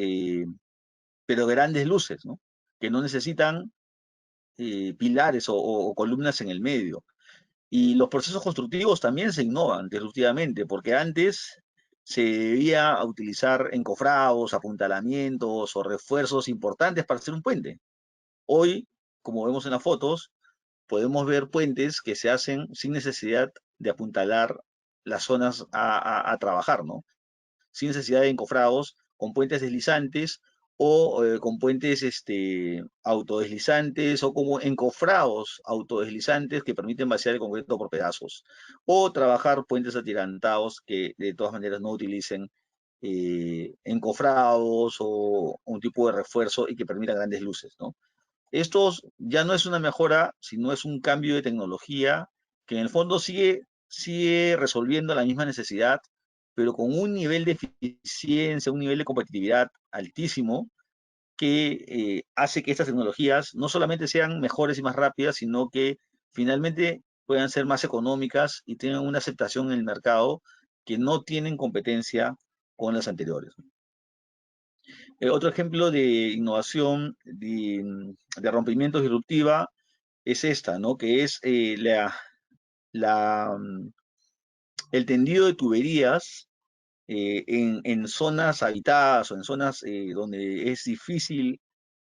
pero de grandes luces, ¿no? Que no necesitan pilares o columnas en el medio. Y los procesos constructivos también se innovan disruptivamente, porque antes se debía utilizar encofrados, apuntalamientos o refuerzos importantes para hacer un puente. Hoy, como vemos en las fotos, podemos ver puentes que se hacen sin necesidad de apuntalar las zonas a trabajar, ¿no? Sin necesidad de encofrados, con puentes deslizantes o con puentes autodeslizantes o como encofrados autodeslizantes que permiten vaciar el concreto por pedazos. O trabajar puentes atirantados que de todas maneras no utilicen encofrados o un tipo de refuerzo y que permitan grandes luces, ¿no? Esto ya no es una mejora, sino es un cambio de tecnología que en el fondo sigue resolviendo la misma necesidad, pero con un nivel de eficiencia, un nivel de competitividad altísimo que hace que estas tecnologías no solamente sean mejores y más rápidas, sino que finalmente puedan ser más económicas y tengan una aceptación en el mercado que no tienen competencia con las anteriores. Otro ejemplo de innovación, de rompimiento disruptiva, es esta, ¿no? Que es la, mm, el tendido de tuberías en zonas habitadas o en zonas donde es difícil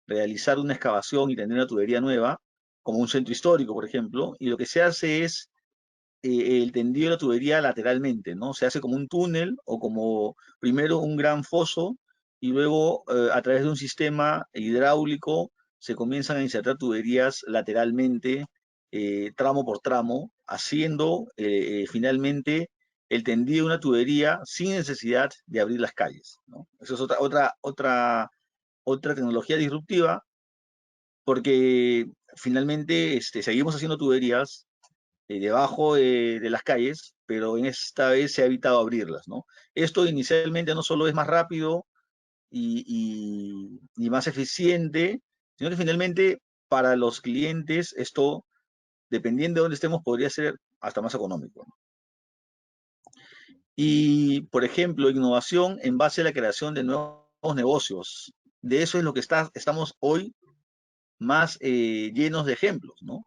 realizar una excavación y tener una tubería nueva, como un centro histórico, por ejemplo, y lo que se hace es el tendido de la tubería lateralmente, ¿no? Se hace como un túnel o como primero un gran foso y luego a través de un sistema hidráulico se comienzan a insertar tuberías lateralmente, tramo por tramo, haciendo finalmente el tendido de una tubería sin necesidad de abrir las calles, ¿no? Eso es otra tecnología disruptiva porque finalmente seguimos haciendo tuberías debajo de las calles, pero en esta vez se ha evitado abrirlas, ¿no? Esto inicialmente no solo es más rápido y más eficiente, sino que finalmente para los clientes esto, dependiendo de dónde estemos, podría ser hasta más económico, ¿no? Y, por ejemplo, innovación en base a la creación de nuevos negocios. De eso es lo que estamos hoy más llenos de ejemplos, ¿no?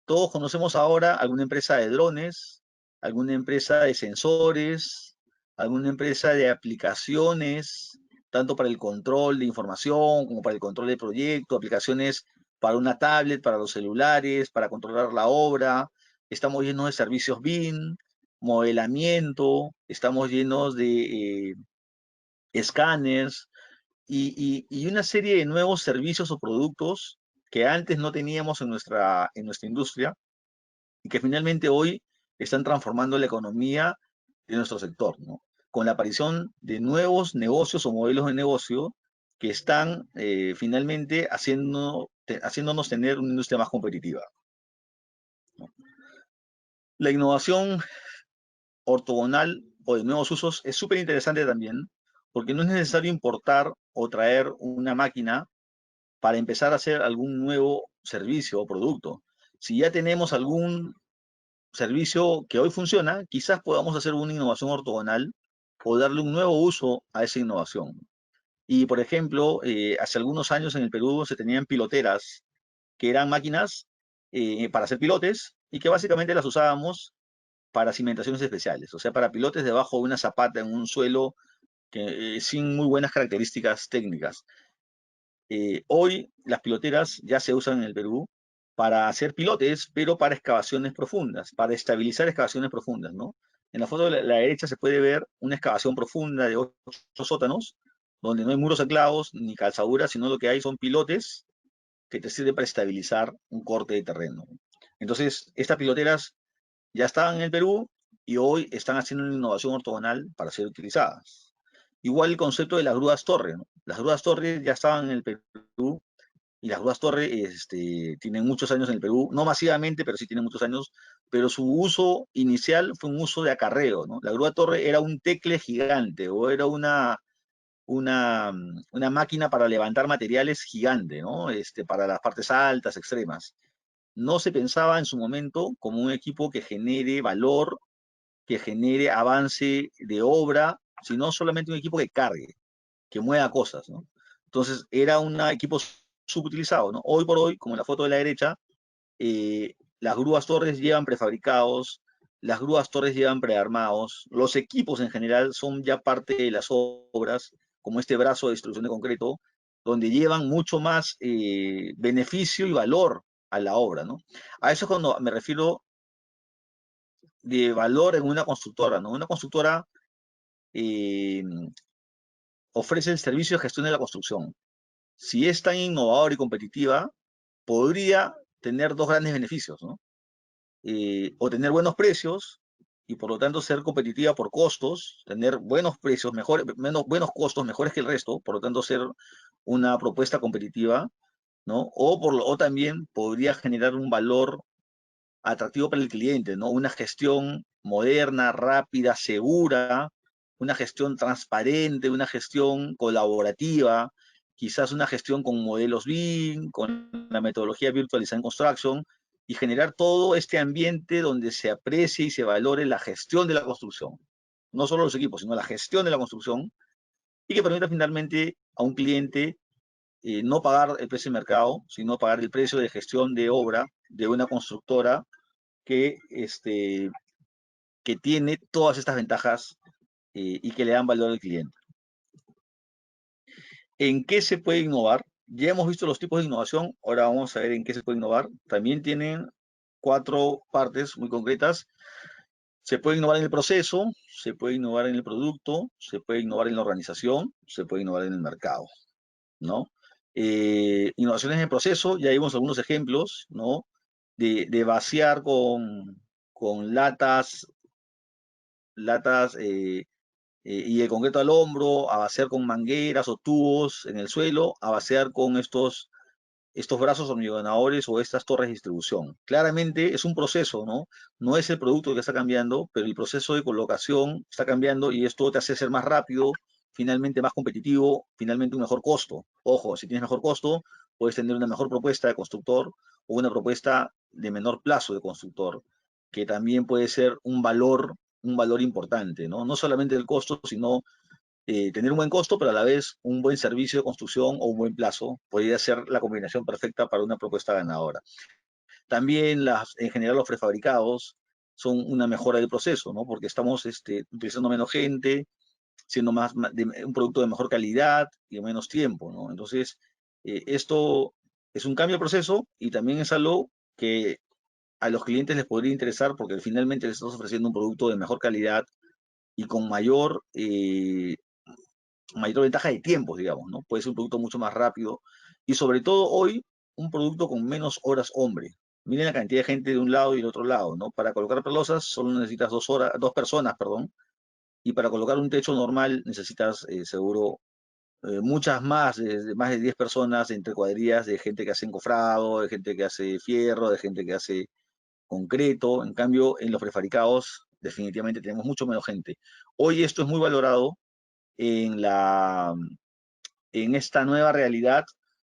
Todos conocemos ahora alguna empresa de drones, alguna empresa de sensores, alguna empresa de aplicaciones, tanto para el control de información como para el control de proyecto, aplicaciones para una tablet, para los celulares, para controlar la obra. Estamos llenos de servicios BIM, modelamiento, estamos llenos de escáneres y una serie de nuevos servicios o productos que antes no teníamos en nuestra industria y que finalmente hoy están transformando la economía de nuestro sector, ¿no? Con la aparición de nuevos negocios o modelos de negocio que están finalmente haciéndonos tener una industria más competitiva, ¿no? La innovación ortogonal o de nuevos usos es súper interesante también, porque no es necesario importar o traer una máquina para empezar a hacer algún nuevo servicio o producto. Si ya tenemos algún servicio que hoy funciona, quizás podamos hacer una innovación ortogonal o darle un nuevo uso a esa innovación. Y, por ejemplo, hace algunos años en el Perú se tenían piloteras, que eran máquinas para hacer pilotes y que básicamente las usábamos para cimentaciones especiales, o sea, para pilotes debajo de una zapata en un suelo sin muy buenas características técnicas. Hoy las piloteras ya se usan en el Perú para hacer pilotes, pero para excavaciones profundas, para estabilizar excavaciones profundas, ¿no? En la foto de la derecha se puede ver una excavación profunda de 8 sótanos, donde no hay muros anclados ni calzaduras, sino lo que hay son pilotes que te sirven para estabilizar un corte de terreno. Entonces, estas piloteras ya estaban en el Perú y hoy están haciendo una innovación ortogonal para ser utilizadas. Igual el concepto de las grúas torre, ¿no? Las grúas torre ya estaban en el Perú y las grúas torre tienen muchos años en el Perú, no masivamente, pero sí tienen muchos años, pero su uso inicial fue un uso de acarreo, ¿no? La grúa torre era un tecle gigante o era una máquina para levantar materiales gigante, ¿no? Para las partes altas, extremas. No se pensaba en su momento como un equipo que genere valor, que genere avance de obra, sino solamente un equipo que cargue, que mueva cosas, ¿no? Entonces era un equipo subutilizado, ¿no? Hoy por hoy, como en la foto de la derecha, las grúas torres llevan prefabricados, las grúas torres llevan prearmados, los equipos en general son ya parte de las obras, como este brazo de distribución de concreto, donde llevan mucho más beneficio y valor a la obra, ¿no? A eso es cuando me refiero de valor en una constructora, ¿no? Una constructora eh, ofrece el servicio de gestión de la construcción. Si es tan innovadora y competitiva, podría tener dos grandes beneficios, ¿no? O tener buenos precios y por lo tanto ser competitiva por costos, tener buenos precios, buenos costos, mejores que el resto, por lo tanto ser una propuesta competitiva, ¿no? O también podría generar un valor atractivo para el cliente, ¿no? Una gestión moderna, rápida, segura, una gestión transparente, una gestión colaborativa, quizás una gestión con modelos BIM, con la metodología Virtual Design Construction, y generar todo este ambiente donde se aprecie y se valore la gestión de la construcción. No solo los equipos, sino la gestión de la construcción, y que permita finalmente a un cliente no pagar el precio de mercado, sino pagar el precio de gestión de obra de una constructora que tiene todas estas ventajas y que le dan valor al cliente. ¿En qué se puede innovar? Ya hemos visto los tipos de innovación, ahora vamos a ver en qué se puede innovar. También tienen 4 partes muy concretas. Se puede innovar en el proceso, se puede innovar en el producto, se puede innovar en la organización, se puede innovar en el mercado, ¿no? Innovaciones en el proceso, ya vimos algunos ejemplos, ¿no? De vaciar con latas y el concreto al hombro, a vaciar con mangueras o tubos en el suelo, a vaciar con estos brazos hormigonadores o estas torres de distribución. Claramente es un proceso, ¿no? No es el producto que está cambiando, pero el proceso de colocación está cambiando y esto te hace ser más rápido, finalmente más competitivo, finalmente un mejor costo. Ojo, si tienes mejor costo, puedes tener una mejor propuesta de constructor o una propuesta de menor plazo de constructor, que también puede ser un valor importante, ¿no? No solamente el costo, sino tener un buen costo, pero a la vez un buen servicio de construcción o un buen plazo, podría ser la combinación perfecta para una propuesta ganadora. También en general los prefabricados son una mejora del proceso, ¿no? Porque estamos utilizando menos gente, siendo un producto de mejor calidad y en menos tiempo, ¿no? Entonces, esto es un cambio de proceso y también es algo que a los clientes les podría interesar porque finalmente les estamos ofreciendo un producto de mejor calidad y con mayor ventaja de tiempo, digamos, ¿no? Puede ser un producto mucho más rápido y sobre todo hoy un producto con menos horas hombre. Miren la cantidad de gente de un lado y del otro lado, ¿no? Para colocar pelosas solo necesitas 2 personas, perdón, y para colocar un techo normal necesitas seguro muchas más, más de 10 personas entre cuadrillas de gente que hace encofrado, de gente que hace fierro, de gente que hace concreto. En cambio, en los prefabricados definitivamente tenemos mucho menos gente. Hoy esto es muy valorado en en esta nueva realidad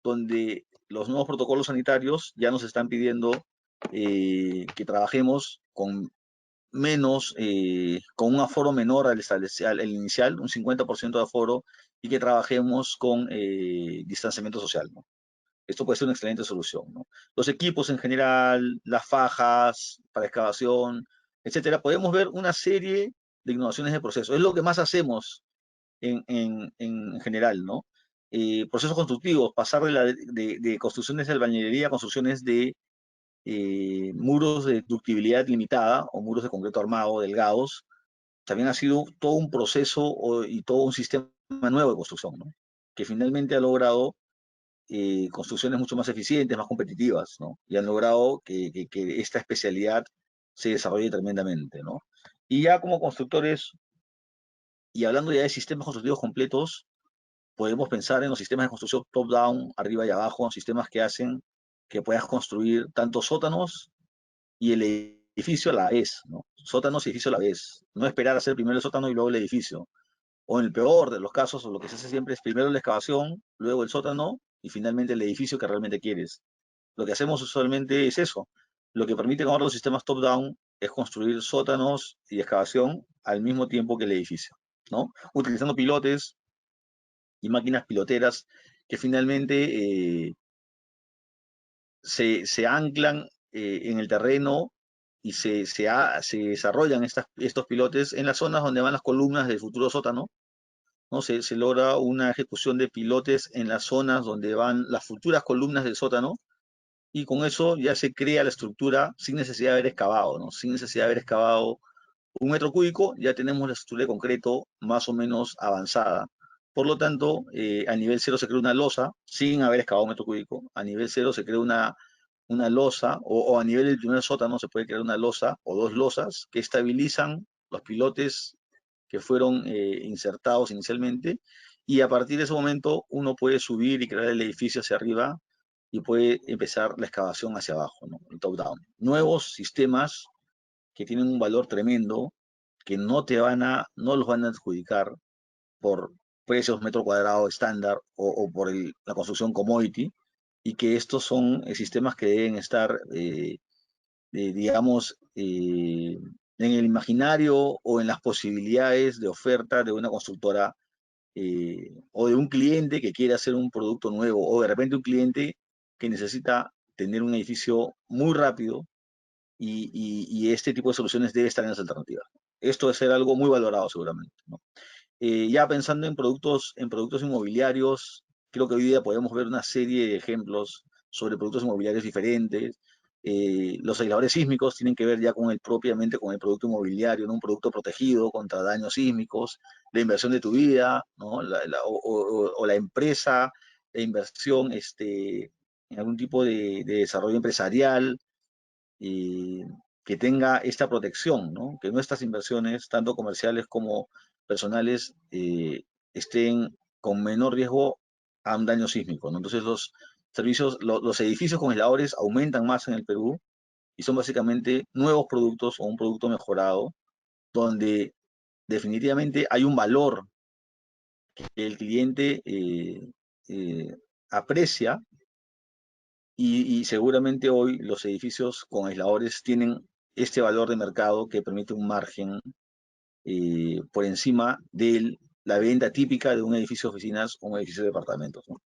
donde los nuevos protocolos sanitarios ya nos están pidiendo que trabajemos con un aforo menor al inicial, un 50% de aforo, y que trabajemos con distanciamiento social, ¿no? Esto puede ser una excelente solución, ¿no? Los equipos en general, las fajas para excavación, etcétera, podemos ver una serie de innovaciones de proceso. Es lo que más hacemos en general, ¿no? Procesos constructivos, pasar de construcciones de albañilería a construcciones de muros de ductibilidad limitada o muros de concreto armado delgados, también ha sido todo un proceso y todo un sistema nuevo de construcción, ¿no? Que finalmente ha logrado construcciones mucho más eficientes, más competitivas, ¿no? Y han logrado que esta especialidad se desarrolle tremendamente, ¿no? Y ya como constructores, y hablando ya de sistemas constructivos completos, podemos pensar en los sistemas de construcción top-down, arriba y abajo, sistemas que hacen que puedas construir tanto sótanos y el edificio a la vez, ¿no? Sótanos y edificio a la vez. No esperar a hacer primero el sótano y luego el edificio. O en el peor de los casos, o lo que se hace siempre es primero la excavación, luego el sótano y finalmente el edificio que realmente quieres. Lo que hacemos usualmente es eso. Lo que permiten ahora los sistemas top-down es construir sótanos y excavación al mismo tiempo que el edificio, ¿no? Utilizando pilotes y máquinas piloteras que finalmente se anclan en el terreno y se desarrollan estos pilotes en las zonas donde van las columnas del futuro sótano, ¿no? Se logra una ejecución de pilotes en las zonas donde van las futuras columnas del sótano y con eso ya se crea la estructura sin necesidad de haber excavado, ¿no? Sin necesidad de haber excavado 1 metro cúbico, ya tenemos la estructura de concreto más o menos avanzada. Por lo tanto, a nivel cero se crea una losa sin haber excavado 1 metro cúbico. A nivel cero se crea una losa, o a nivel del primer sótano se puede crear una losa o dos losas que estabilizan los pilotes que fueron insertados inicialmente, y a partir de ese momento uno puede subir y crear el edificio hacia arriba y puede empezar la excavación hacia abajo, ¿no? El top-down. Nuevos sistemas que tienen un valor tremendo, que no los van a adjudicar por precios metro cuadrado estándar o por la construcción commodity, y que estos son sistemas que deben estar, digamos, en el imaginario o en las posibilidades de oferta de una constructora o de un cliente que quiere hacer un producto nuevo, o de repente un cliente que necesita tener un edificio muy rápido y este tipo de soluciones debe estar en las alternativas. Esto debe ser algo muy valorado seguramente, ¿no? Ya pensando en productos inmobiliarios, creo que hoy día podemos ver una serie de ejemplos sobre productos inmobiliarios diferentes. Los aisladores sísmicos tienen que ver ya propiamente con el producto inmobiliario, ¿no? Un producto protegido contra daños sísmicos, la inversión de tu vida, ¿no? O la empresa, la inversión en algún tipo de desarrollo empresarial, y que tenga esta protección, ¿no? Que nuestras inversiones, tanto comerciales como personales, estén con menor riesgo a un daño sísmico, ¿no? Entonces los edificios con aisladores aumentan más en el Perú y son básicamente nuevos productos o un producto mejorado donde definitivamente hay un valor que el cliente eh, aprecia, y seguramente hoy los edificios con aisladores tienen este valor de mercado que permite un margen por encima de la venta típica de un edificio de oficinas o un edificio de departamentos, ¿no?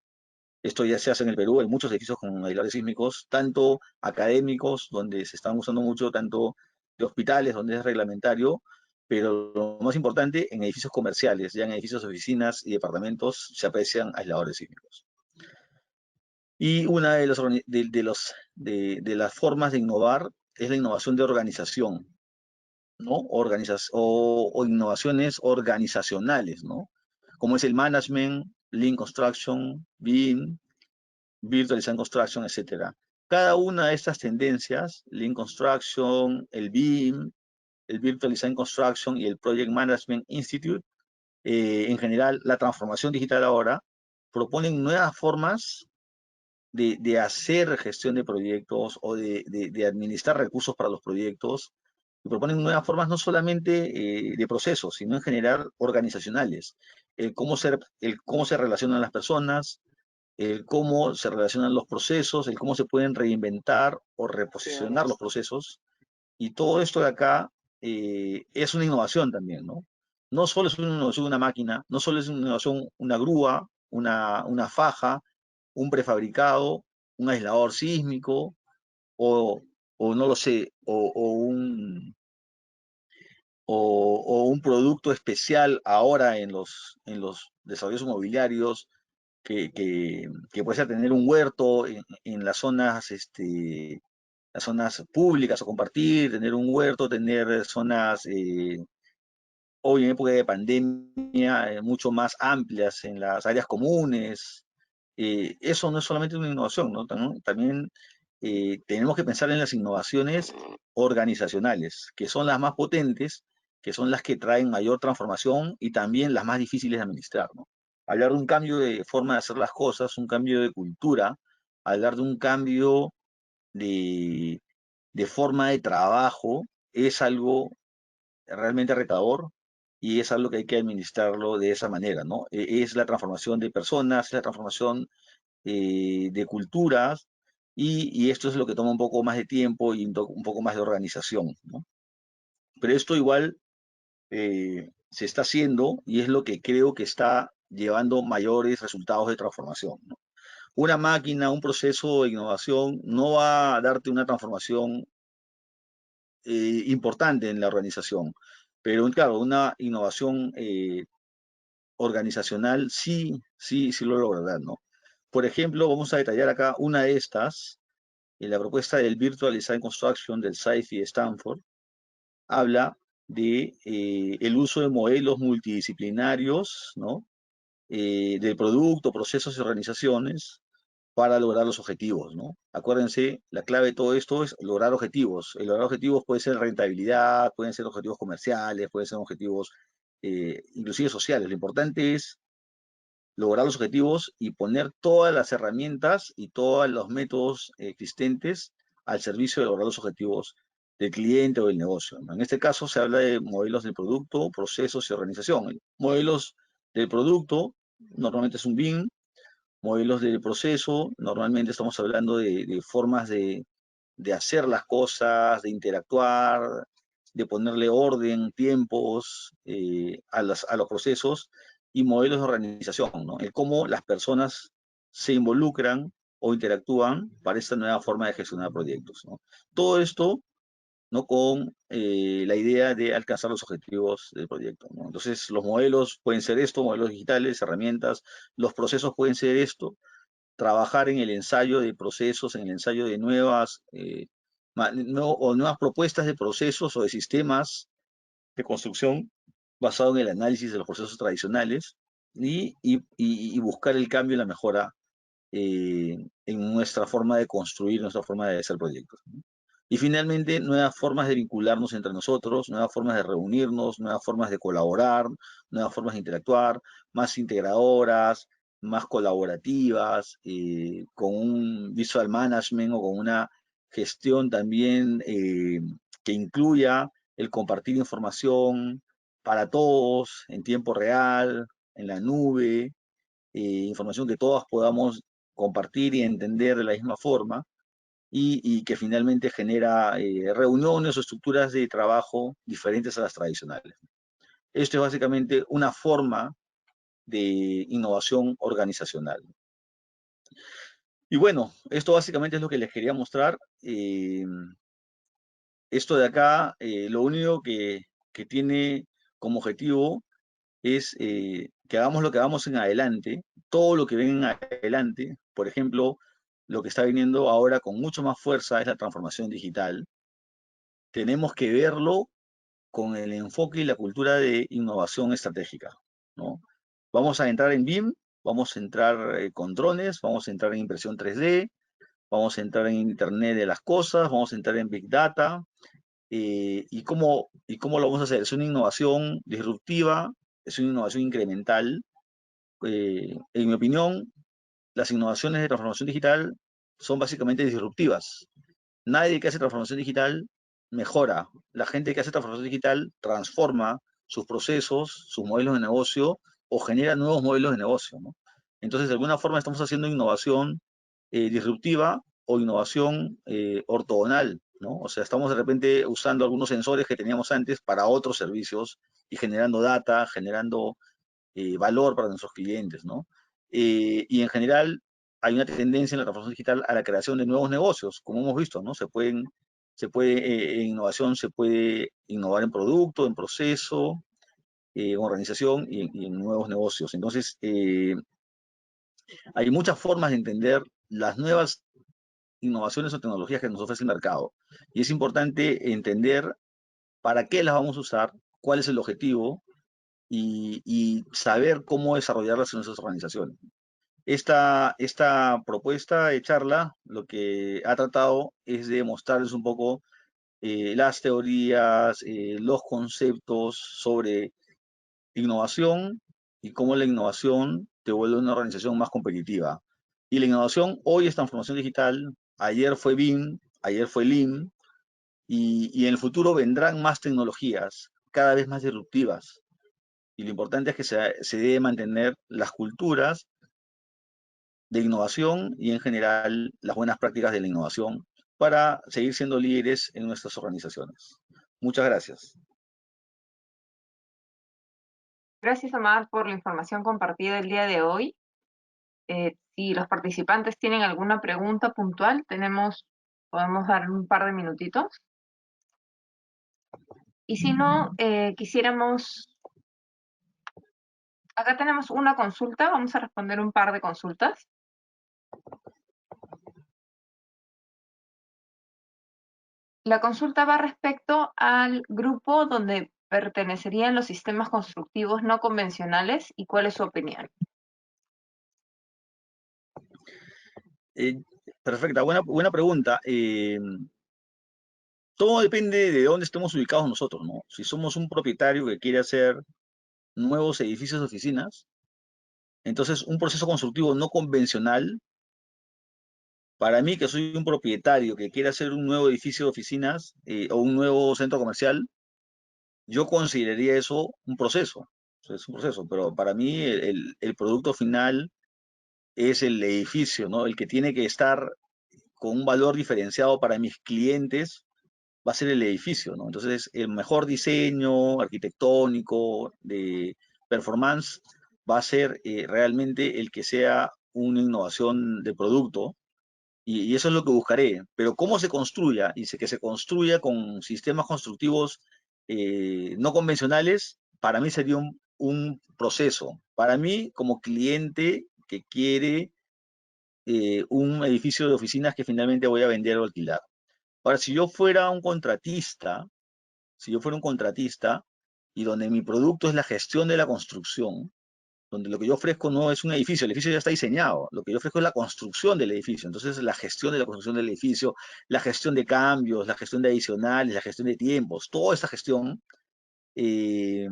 Esto ya se hace en el Perú, hay muchos edificios con aisladores sísmicos, tanto académicos, donde se están usando mucho, tanto de hospitales, donde es reglamentario, pero lo más importante, en edificios comerciales, ya en edificios de oficinas y departamentos se aprecian aisladores sísmicos. Y una de las formas de innovar es la innovación de organización, ¿no? O innovaciones organizacionales, ¿no? Como es el management, Lean Construction, BIM, Virtual Design Construction, etcétera. Cada una de estas tendencias, Lean Construction, el BIM, el Virtual Design Construction y el Project Management Institute, en general, la transformación digital ahora, proponen nuevas formas hacer gestión de proyectos o de administrar recursos para los proyectos, y proponen nuevas formas no solamente de procesos, sino en general organizacionales. El cómo se relacionan las personas, el cómo se relacionan los procesos, el cómo se pueden reinventar o reposicionar los procesos. Y todo esto de acá es una innovación también, ¿no? No solo es una innovación una máquina, no solo es una innovación una grúa, una faja, un prefabricado, un aislador sísmico, o, o no lo sé, o un producto especial ahora en los desarrollos inmobiliarios que puede ser tener un huerto en las zonas públicas o compartir, tener un huerto, tener zonas hoy en época de pandemia, mucho más amplias en las áreas comunes. Eso no es solamente una innovación, ¿no? También tenemos que pensar en las innovaciones organizacionales, que son las más potentes, que son las que traen mayor transformación y también las más difíciles de administrar, ¿no? Hablar de un cambio de forma de hacer las cosas, un cambio de cultura, hablar de un cambio de, de forma de trabajo, es algo realmente retador y es algo que hay que administrarlo de esa manera, ¿no? Es la transformación de personas, es la transformación de culturas y esto es lo que toma un poco más de tiempo y un poco más de organización, ¿no? Pero esto igual se está haciendo y es lo que creo que está llevando mayores resultados de transformación, ¿no? Una máquina, un proceso de innovación no va a darte una transformación importante en la organización, pero claro, una innovación organizacional sí lo logrará, ¿no? Por ejemplo, vamos a detallar acá una de estas, en la propuesta del Virtual Design Construction del SAIF de Stanford, habla de el uso de modelos multidisciplinarios, ¿no? De producto, procesos y organizaciones para lograr los objetivos, ¿no? Acuérdense, la clave de todo esto es lograr objetivos. El lograr objetivos puede ser rentabilidad, pueden ser objetivos comerciales, pueden ser objetivos inclusive sociales. Lo importante es lograr los objetivos y poner todas las herramientas y todos los métodos existentes al servicio de lograr los objetivos del cliente o del negocio, ¿no? En este caso se habla de modelos de producto, procesos y organización. Modelos del producto normalmente es un BIM, modelos de proceso, normalmente estamos hablando de formas de hacer las cosas, de interactuar, de ponerle orden, tiempos a los procesos y modelos de organización, ¿no? El cómo las personas se involucran o interactúan para esta nueva forma de gestionar proyectos, ¿no? Todo esto, ¿no? Con la idea de alcanzar los objetivos del proyecto, ¿no? Entonces, los modelos pueden ser esto, modelos digitales, herramientas, los procesos pueden ser esto, trabajar en el ensayo de procesos, en el ensayo de nuevas propuestas de procesos o de sistemas de construcción basado en el análisis de los procesos tradicionales y buscar el cambio y la mejora en nuestra forma de construir, nuestra forma de hacer proyectos, ¿no? Y finalmente, nuevas formas de vincularnos entre nosotros, nuevas formas de reunirnos, nuevas formas de colaborar, nuevas formas de interactuar, más integradoras, más colaborativas, con un visual management o con una gestión también que incluya el compartir información para todos en tiempo real, en la nube, información que todas podamos compartir y entender de la misma forma y que finalmente genera reuniones o estructuras de trabajo diferentes a las tradicionales. Esto es básicamente una forma de innovación organizacional. Y bueno, esto básicamente es lo que les quería mostrar. Esto de acá, lo único que tiene como objetivo es que hagamos lo que hagamos en adelante, todo lo que venga en adelante, por ejemplo, lo que está viniendo ahora con mucho más fuerza es la transformación digital. Tenemos que verlo con el enfoque y la cultura de innovación estratégica, ¿no? Vamos a entrar en BIM, vamos a entrar con drones, vamos a entrar en impresión 3D, vamos a entrar en Internet de las cosas, vamos a entrar en Big Data. ¿Y cómo lo vamos a hacer? Es una innovación disruptiva, es una innovación incremental. En mi opinión, las innovaciones de transformación digital son básicamente disruptivas. Nadie que hace transformación digital mejora. La gente que hace transformación digital transforma sus procesos, sus modelos de negocio o genera nuevos modelos de negocio, ¿no? Entonces, de alguna forma estamos haciendo innovación disruptiva o innovación ortogonal, ¿no? O sea, estamos de repente usando algunos sensores que teníamos antes para otros servicios y generando data, generando valor para nuestros clientes, ¿no? Y en general hay una tendencia en la transformación digital a la creación de nuevos negocios, como hemos visto, ¿no? En innovación se puede innovar en producto, en proceso, en organización y en nuevos negocios. Entonces, hay muchas formas de entender las nuevas innovaciones o tecnologías que nos ofrece el mercado. Y es importante entender para qué las vamos a usar, cuál es el objetivo y saber cómo desarrollarlas en nuestras organizaciones. Esta propuesta de charla lo que ha tratado es de mostrarles un poco las teorías, los conceptos sobre innovación y cómo la innovación te vuelve una organización más competitiva. Y la innovación hoy es transformación digital, ayer fue BIM, ayer fue Lean, y en el futuro vendrán más tecnologías, cada vez más disruptivas. Y lo importante es que se debe mantener las culturas de innovación y en general las buenas prácticas de la innovación para seguir siendo líderes en nuestras organizaciones. Muchas gracias. Gracias, Omar, por la información compartida el día de hoy. Si los participantes tienen alguna pregunta puntual, podemos dar un par de minutitos. Y si no, acá tenemos una consulta, vamos a responder un par de consultas. La consulta va respecto al grupo donde pertenecerían los sistemas constructivos no convencionales y cuál es su opinión. Eh, Perfecta, buena pregunta. Todo depende de dónde estemos ubicados nosotros, ¿no? Si somos un propietario que quiere hacer nuevos edificios de oficinas, entonces un proceso constructivo no convencional, para mí que soy un propietario que quiere hacer un nuevo edificio de oficinas o un nuevo centro comercial, yo consideraría eso un proceso. O sea, es un proceso, pero para mí el producto final es el edificio, ¿no? El que tiene que estar con un valor diferenciado para mis clientes va a ser el edificio, ¿no? Entonces, el mejor diseño arquitectónico, de performance, va a ser realmente el que sea una innovación de producto y eso es lo que buscaré. Pero cómo se construya y que se construya con sistemas constructivos no convencionales, para mí sería un proceso. Para mí, como cliente que quiere un edificio de oficinas que finalmente voy a vender o alquilar. Ahora, si yo fuera un contratista y donde mi producto es la gestión de la construcción, donde lo que yo ofrezco no es un edificio, el edificio ya está diseñado, lo que yo ofrezco es la construcción del edificio, entonces la gestión de la construcción del edificio, la gestión de cambios, la gestión de adicionales, la gestión de tiempos, toda esa gestión eh,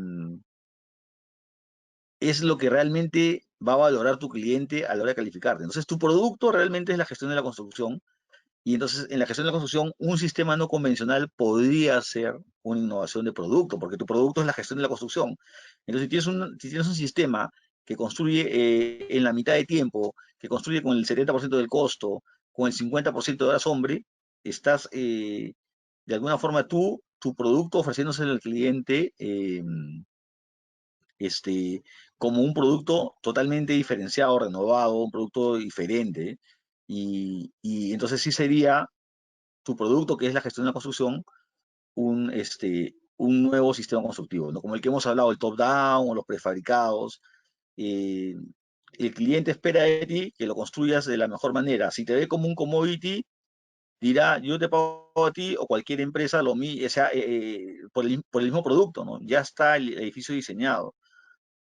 es lo que realmente va a valorar tu cliente a la hora de calificarte. Entonces tu producto realmente es la gestión de la construcción. Y entonces, en la gestión de la construcción, un sistema no convencional podría ser una innovación de producto, porque tu producto es la gestión de la construcción. Entonces, si tienes un sistema que construye en la mitad de tiempo, que construye con el 70% del costo, con el 50% de horas hombre, estás, de alguna forma, tu producto ofreciéndose al cliente este, como un producto totalmente diferenciado, renovado, un producto diferente. Y entonces sí sería tu producto, que es la gestión de la construcción, un nuevo sistema constructivo, ¿no? Como el que hemos hablado, el top-down o los prefabricados. eh, el cliente espera de ti que lo construyas de la mejor manera. Si te ve como un commodity, dirá, yo te pago a ti o cualquier empresa o sea, por el mismo producto, ¿no? Ya está el edificio diseñado,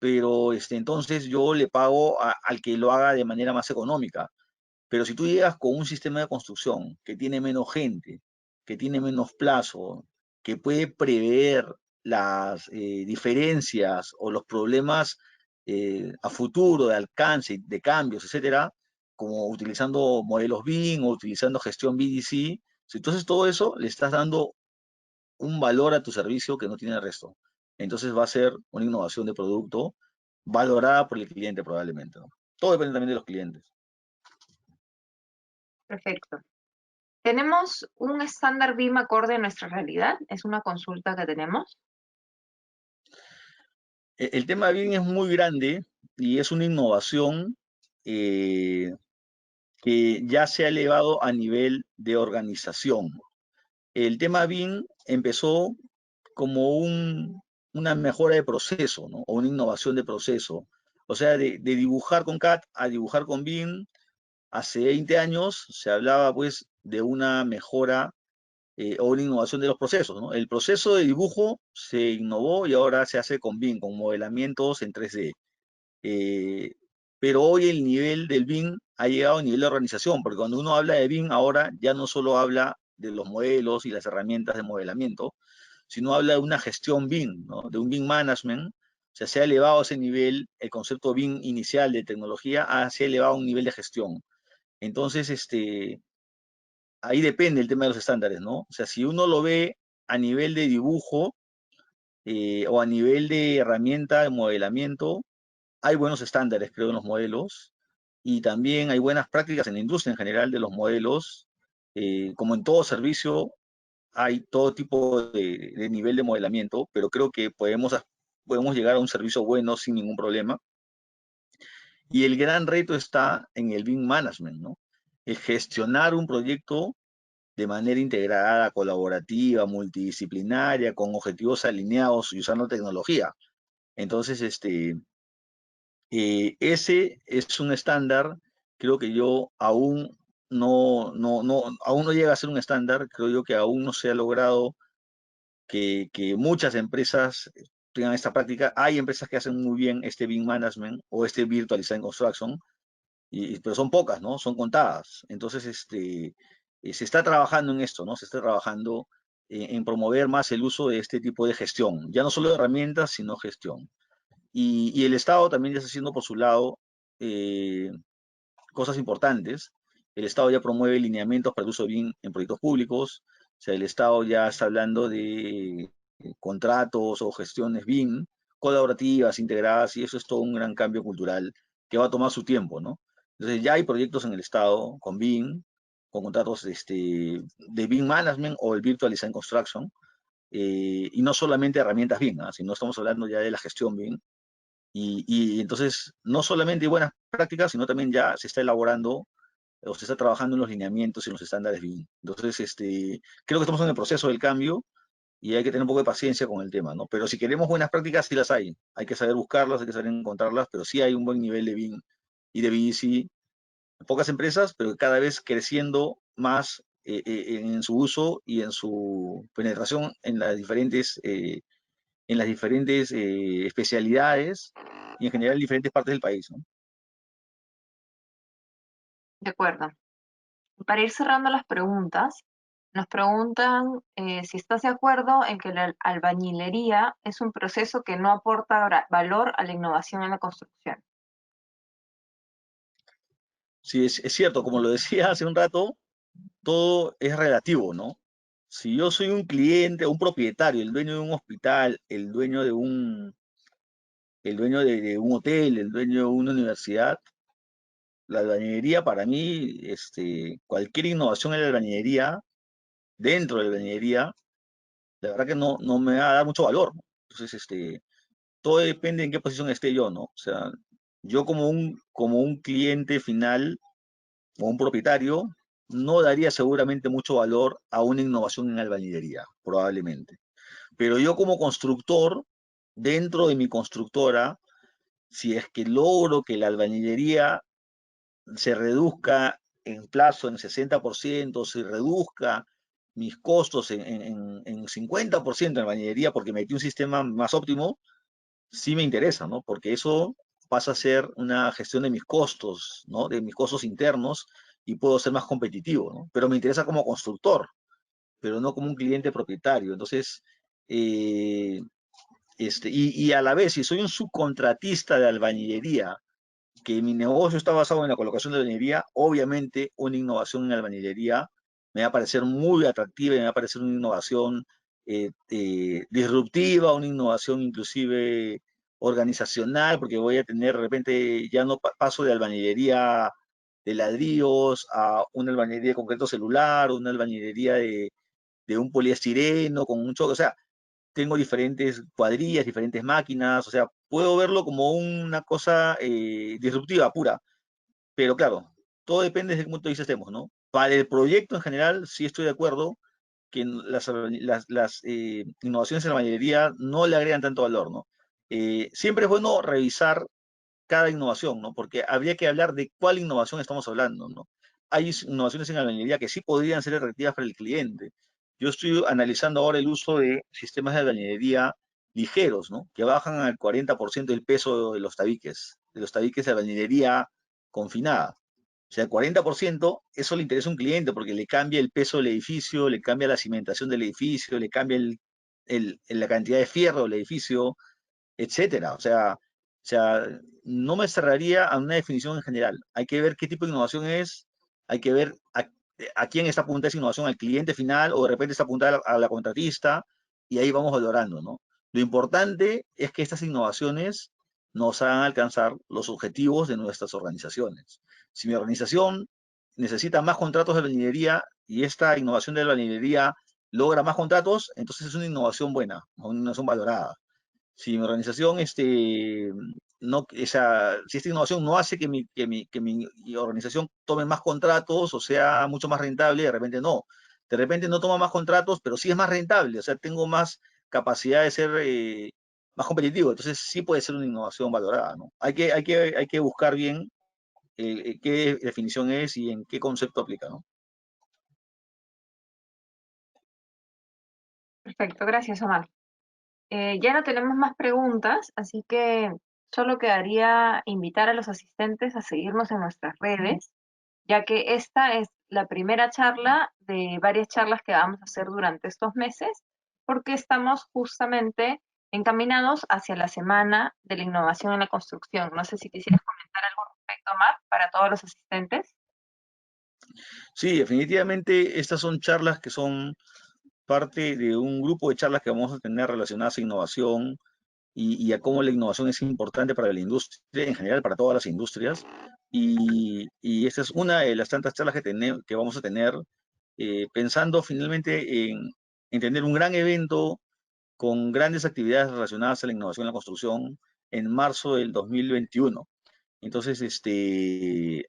pero entonces yo le pago al que lo haga de manera más económica. Pero si tú llegas con un sistema de construcción que tiene menos gente, que tiene menos plazo, que puede prever las diferencias o los problemas a futuro de alcance, de cambios, etcétera, como utilizando modelos BIM o utilizando gestión BDC, entonces todo eso le estás dando un valor a tu servicio que no tiene el resto. Entonces va a ser una innovación de producto valorada por el cliente probablemente, ¿no? Todo depende también de los clientes. Perfecto. ¿Tenemos un estándar BIM acorde a nuestra realidad? Es una consulta que tenemos. El tema BIM es muy grande y es una innovación eh, que ya se ha elevado a nivel de organización. El tema BIM empezó como una mejora de proceso, ¿no? O una innovación de proceso. O sea, de dibujar con CAD a dibujar con BIM, hace 20 años se hablaba pues de una mejora o una innovación de los procesos, ¿no? El proceso de dibujo se innovó y ahora se hace con BIM, con modelamientos en 3D. Eh, pero hoy el nivel del BIM ha llegado a nivel de organización, porque cuando uno habla de BIM ahora ya no solo habla de los modelos y las herramientas de modelamiento, sino habla de una gestión BIM, ¿no? De un BIM management. O sea, se ha elevado a ese nivel, el concepto BIM inicial de tecnología se ha elevado a un nivel de gestión. Entonces, ahí depende el tema de los estándares, ¿no? O sea, si uno lo ve a nivel de dibujo o a nivel de herramienta de modelamiento, hay buenos estándares, creo, en los modelos, y también hay buenas prácticas en la industria en general de los modelos. Como en todo servicio, hay todo tipo de nivel de modelamiento, pero creo que podemos llegar a un servicio bueno sin ningún problema. Y el gran reto está en el BIM management, ¿no? El gestionar un proyecto de manera integrada, colaborativa, multidisciplinaria, con objetivos alineados y usando tecnología. Entonces, ese es un estándar, creo que yo aún aún no llega a ser un estándar, creo yo que aún no se ha logrado que muchas empresas tengan esta práctica. Hay empresas que hacen muy bien este BIM Management o este Virtual Design Construction, pero son pocas, ¿no? Son contadas. Entonces, se está trabajando en esto, ¿no? Se está trabajando en promover más el uso de este tipo de gestión, ya no solo de herramientas, sino gestión. Y el Estado también ya está haciendo por su lado eh, cosas importantes. El Estado ya promueve lineamientos para el uso de BIM en proyectos públicos. O sea, el Estado ya está hablando de contratos o gestiones BIM colaborativas, integradas, y eso es todo un gran cambio cultural que va a tomar su tiempo, ¿no? Entonces ya hay proyectos en el Estado con BIM, con contratos de BIM Management o el Virtual Design Construction, y no solamente herramientas BIM, ¿ah? Sino estamos hablando ya de la gestión BIM, y entonces, no solamente hay buenas prácticas, sino también ya se está elaborando o se está trabajando en los lineamientos y en los estándares BIM. Entonces, creo que estamos en el proceso del cambio y hay que tener un poco de paciencia con el tema, ¿no? Pero si queremos buenas prácticas, sí las hay. Hay que saber buscarlas, hay que saber encontrarlas, pero sí hay un buen nivel de BIM y de BDC. Pocas empresas, pero cada vez creciendo más en su uso y en su penetración en las diferentes especialidades y en general en diferentes partes del país, ¿no? De acuerdo. Para ir cerrando las preguntas, nos preguntan si estás de acuerdo en que la albañilería es un proceso que no aporta valor a la innovación en la construcción. Sí, es cierto, como lo decía hace un rato, todo es relativo, ¿no? Si yo soy un cliente, un propietario, el dueño de un hospital, el dueño de un hotel, el dueño de una universidad, la albañilería para mí, cualquier innovación en la albañilería, dentro de la albañilería, la verdad que no me va a dar mucho valor, ¿no? Entonces, todo depende en qué posición esté yo, ¿no? O sea, yo como un cliente final o un propietario, no daría seguramente mucho valor a una innovación en albañilería, probablemente. Pero yo como constructor, dentro de mi constructora, si es que logro que la albañilería se reduzca en plazo en 60%, se reduzca mis costos en 50% en albañilería porque metí un sistema más óptimo, sí me interesa, ¿no? Porque eso pasa a ser una gestión de mis costos, ¿no? De mis costos internos y puedo ser más competitivo, ¿no? Pero me interesa como constructor, pero no como un cliente propietario. Entonces, eh, y a la vez, si soy un subcontratista de albañilería, que mi negocio está basado en la colocación de albañilería, obviamente una innovación en albañilería me va a parecer muy atractiva y me va a parecer una innovación disruptiva, una innovación inclusive organizacional, porque voy a tener de repente, ya no paso de albañilería de ladrillos a una albañilería de concreto celular, una albañilería de un poliestireno con un choque, o sea, tengo diferentes cuadrillas, diferentes máquinas, o sea, puedo verlo como una cosa disruptiva pura, pero claro, todo depende desde qué punto de vista estemos, ¿no? Para el proyecto en general, sí estoy de acuerdo que las innovaciones en la mayoría no le agregan tanto valor, ¿no? Siempre es bueno revisar cada innovación, ¿no? Porque habría que hablar de cuál innovación estamos hablando, ¿no? Hay innovaciones en la albañilería que sí podrían ser atractivas para el cliente, Yo estoy analizando ahora el uso de sistemas de albañilería ligeros, ¿no? Que bajan al 40% el peso de los tabiques de albañilería confinada. O sea, 40%, eso le interesa a un cliente porque le cambia el peso del edificio, le cambia la cimentación del edificio, le cambia la cantidad de fierro del edificio, etcétera. O sea, no me cerraría a una definición en general. Hay que ver qué tipo de innovación es, hay que ver a quién está apuntada esa innovación, al cliente final o de repente está apuntada a la contratista y ahí vamos valorando, ¿no? Lo importante es que estas innovaciones nos hagan alcanzar los objetivos de nuestras organizaciones. Si mi organización necesita más contratos de albañilería y esta innovación de la albañilería logra más contratos, entonces es una innovación buena, una innovación valorada. Si mi organización, no, o sea, si esta innovación no hace que mi organización tome más contratos o sea mucho más rentable, de repente no. De repente no toma más contratos, pero sí es más rentable, o sea, tengo más capacidad de ser más competitivo. Entonces sí puede ser una innovación valorada, ¿no? Hay que buscar bien qué definición es y en qué concepto aplica, ¿no? Perfecto, gracias, Omar. Ya no tenemos más preguntas, así que solo quedaría invitar a los asistentes a seguirnos en nuestras redes, ya que esta es la primera charla de varias charlas que vamos a hacer durante estos meses, porque estamos justamente encaminados hacia la Semana de la Innovación en la Construcción. No sé si quisieras comentar algo al respecto, Omar, para todos los asistentes. Sí, definitivamente estas son charlas que son parte de un grupo de charlas que vamos a tener relacionadas a innovación y a cómo la innovación es importante para la industria, en general para todas las industrias. Y esta es una de las tantas charlas que vamos a tener, pensando finalmente en tener un gran evento con grandes actividades relacionadas a la innovación en la construcción en marzo del 2021. Entonces,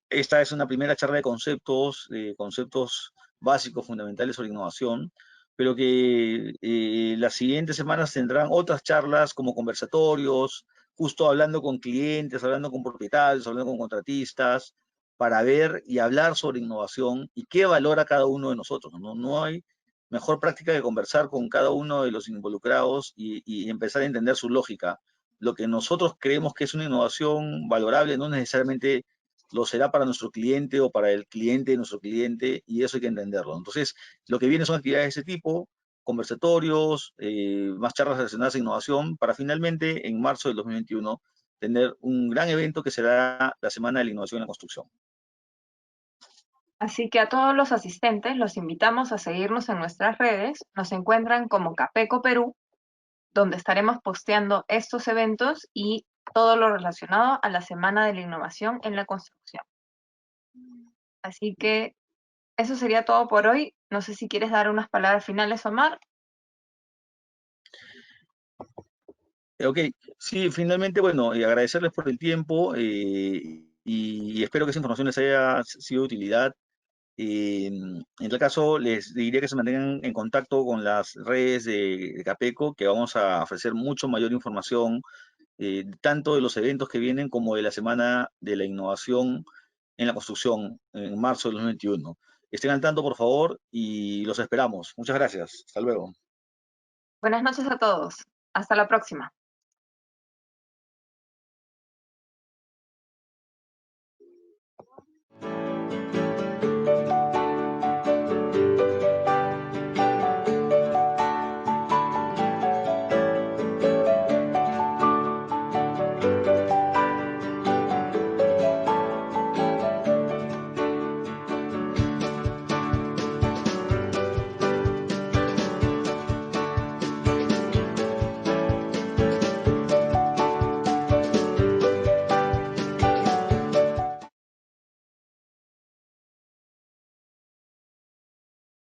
esta es una primera charla de conceptos básicos, fundamentales sobre innovación, pero que las siguientes semanas tendrán otras charlas como conversatorios, justo hablando con clientes, hablando con propietarios, hablando con contratistas, para ver y hablar sobre innovación y qué valora cada uno de nosotros. No hay mejor práctica que conversar con cada uno de los involucrados y empezar a entender su lógica. Lo que nosotros creemos que es una innovación valorable no necesariamente lo será para nuestro cliente o para el cliente de nuestro cliente, y eso hay que entenderlo. Entonces, lo que viene son actividades de ese tipo, conversatorios, más charlas relacionadas a innovación, para finalmente, en marzo del 2021, tener un gran evento que será la Semana de la Innovación en la Construcción. Así que a todos los asistentes los invitamos a seguirnos en nuestras redes. Nos encuentran como Capeco Perú, donde estaremos posteando estos eventos y todo lo relacionado a la Semana de la Innovación en la Construcción. Así que eso sería todo por hoy. No sé si quieres dar unas palabras finales, Omar. Ok, sí, finalmente, bueno, agradecerles por el tiempo y espero que esa información les haya sido de utilidad. En tal caso, les diría que se mantengan en contacto con las redes de Capeco, que vamos a ofrecer mucho mayor información, tanto de los eventos que vienen como de la Semana de la Innovación en la Construcción en marzo del 2021. Estén al tanto, por favor, y los esperamos. Muchas gracias. Hasta luego. Buenas noches a todos. Hasta la próxima.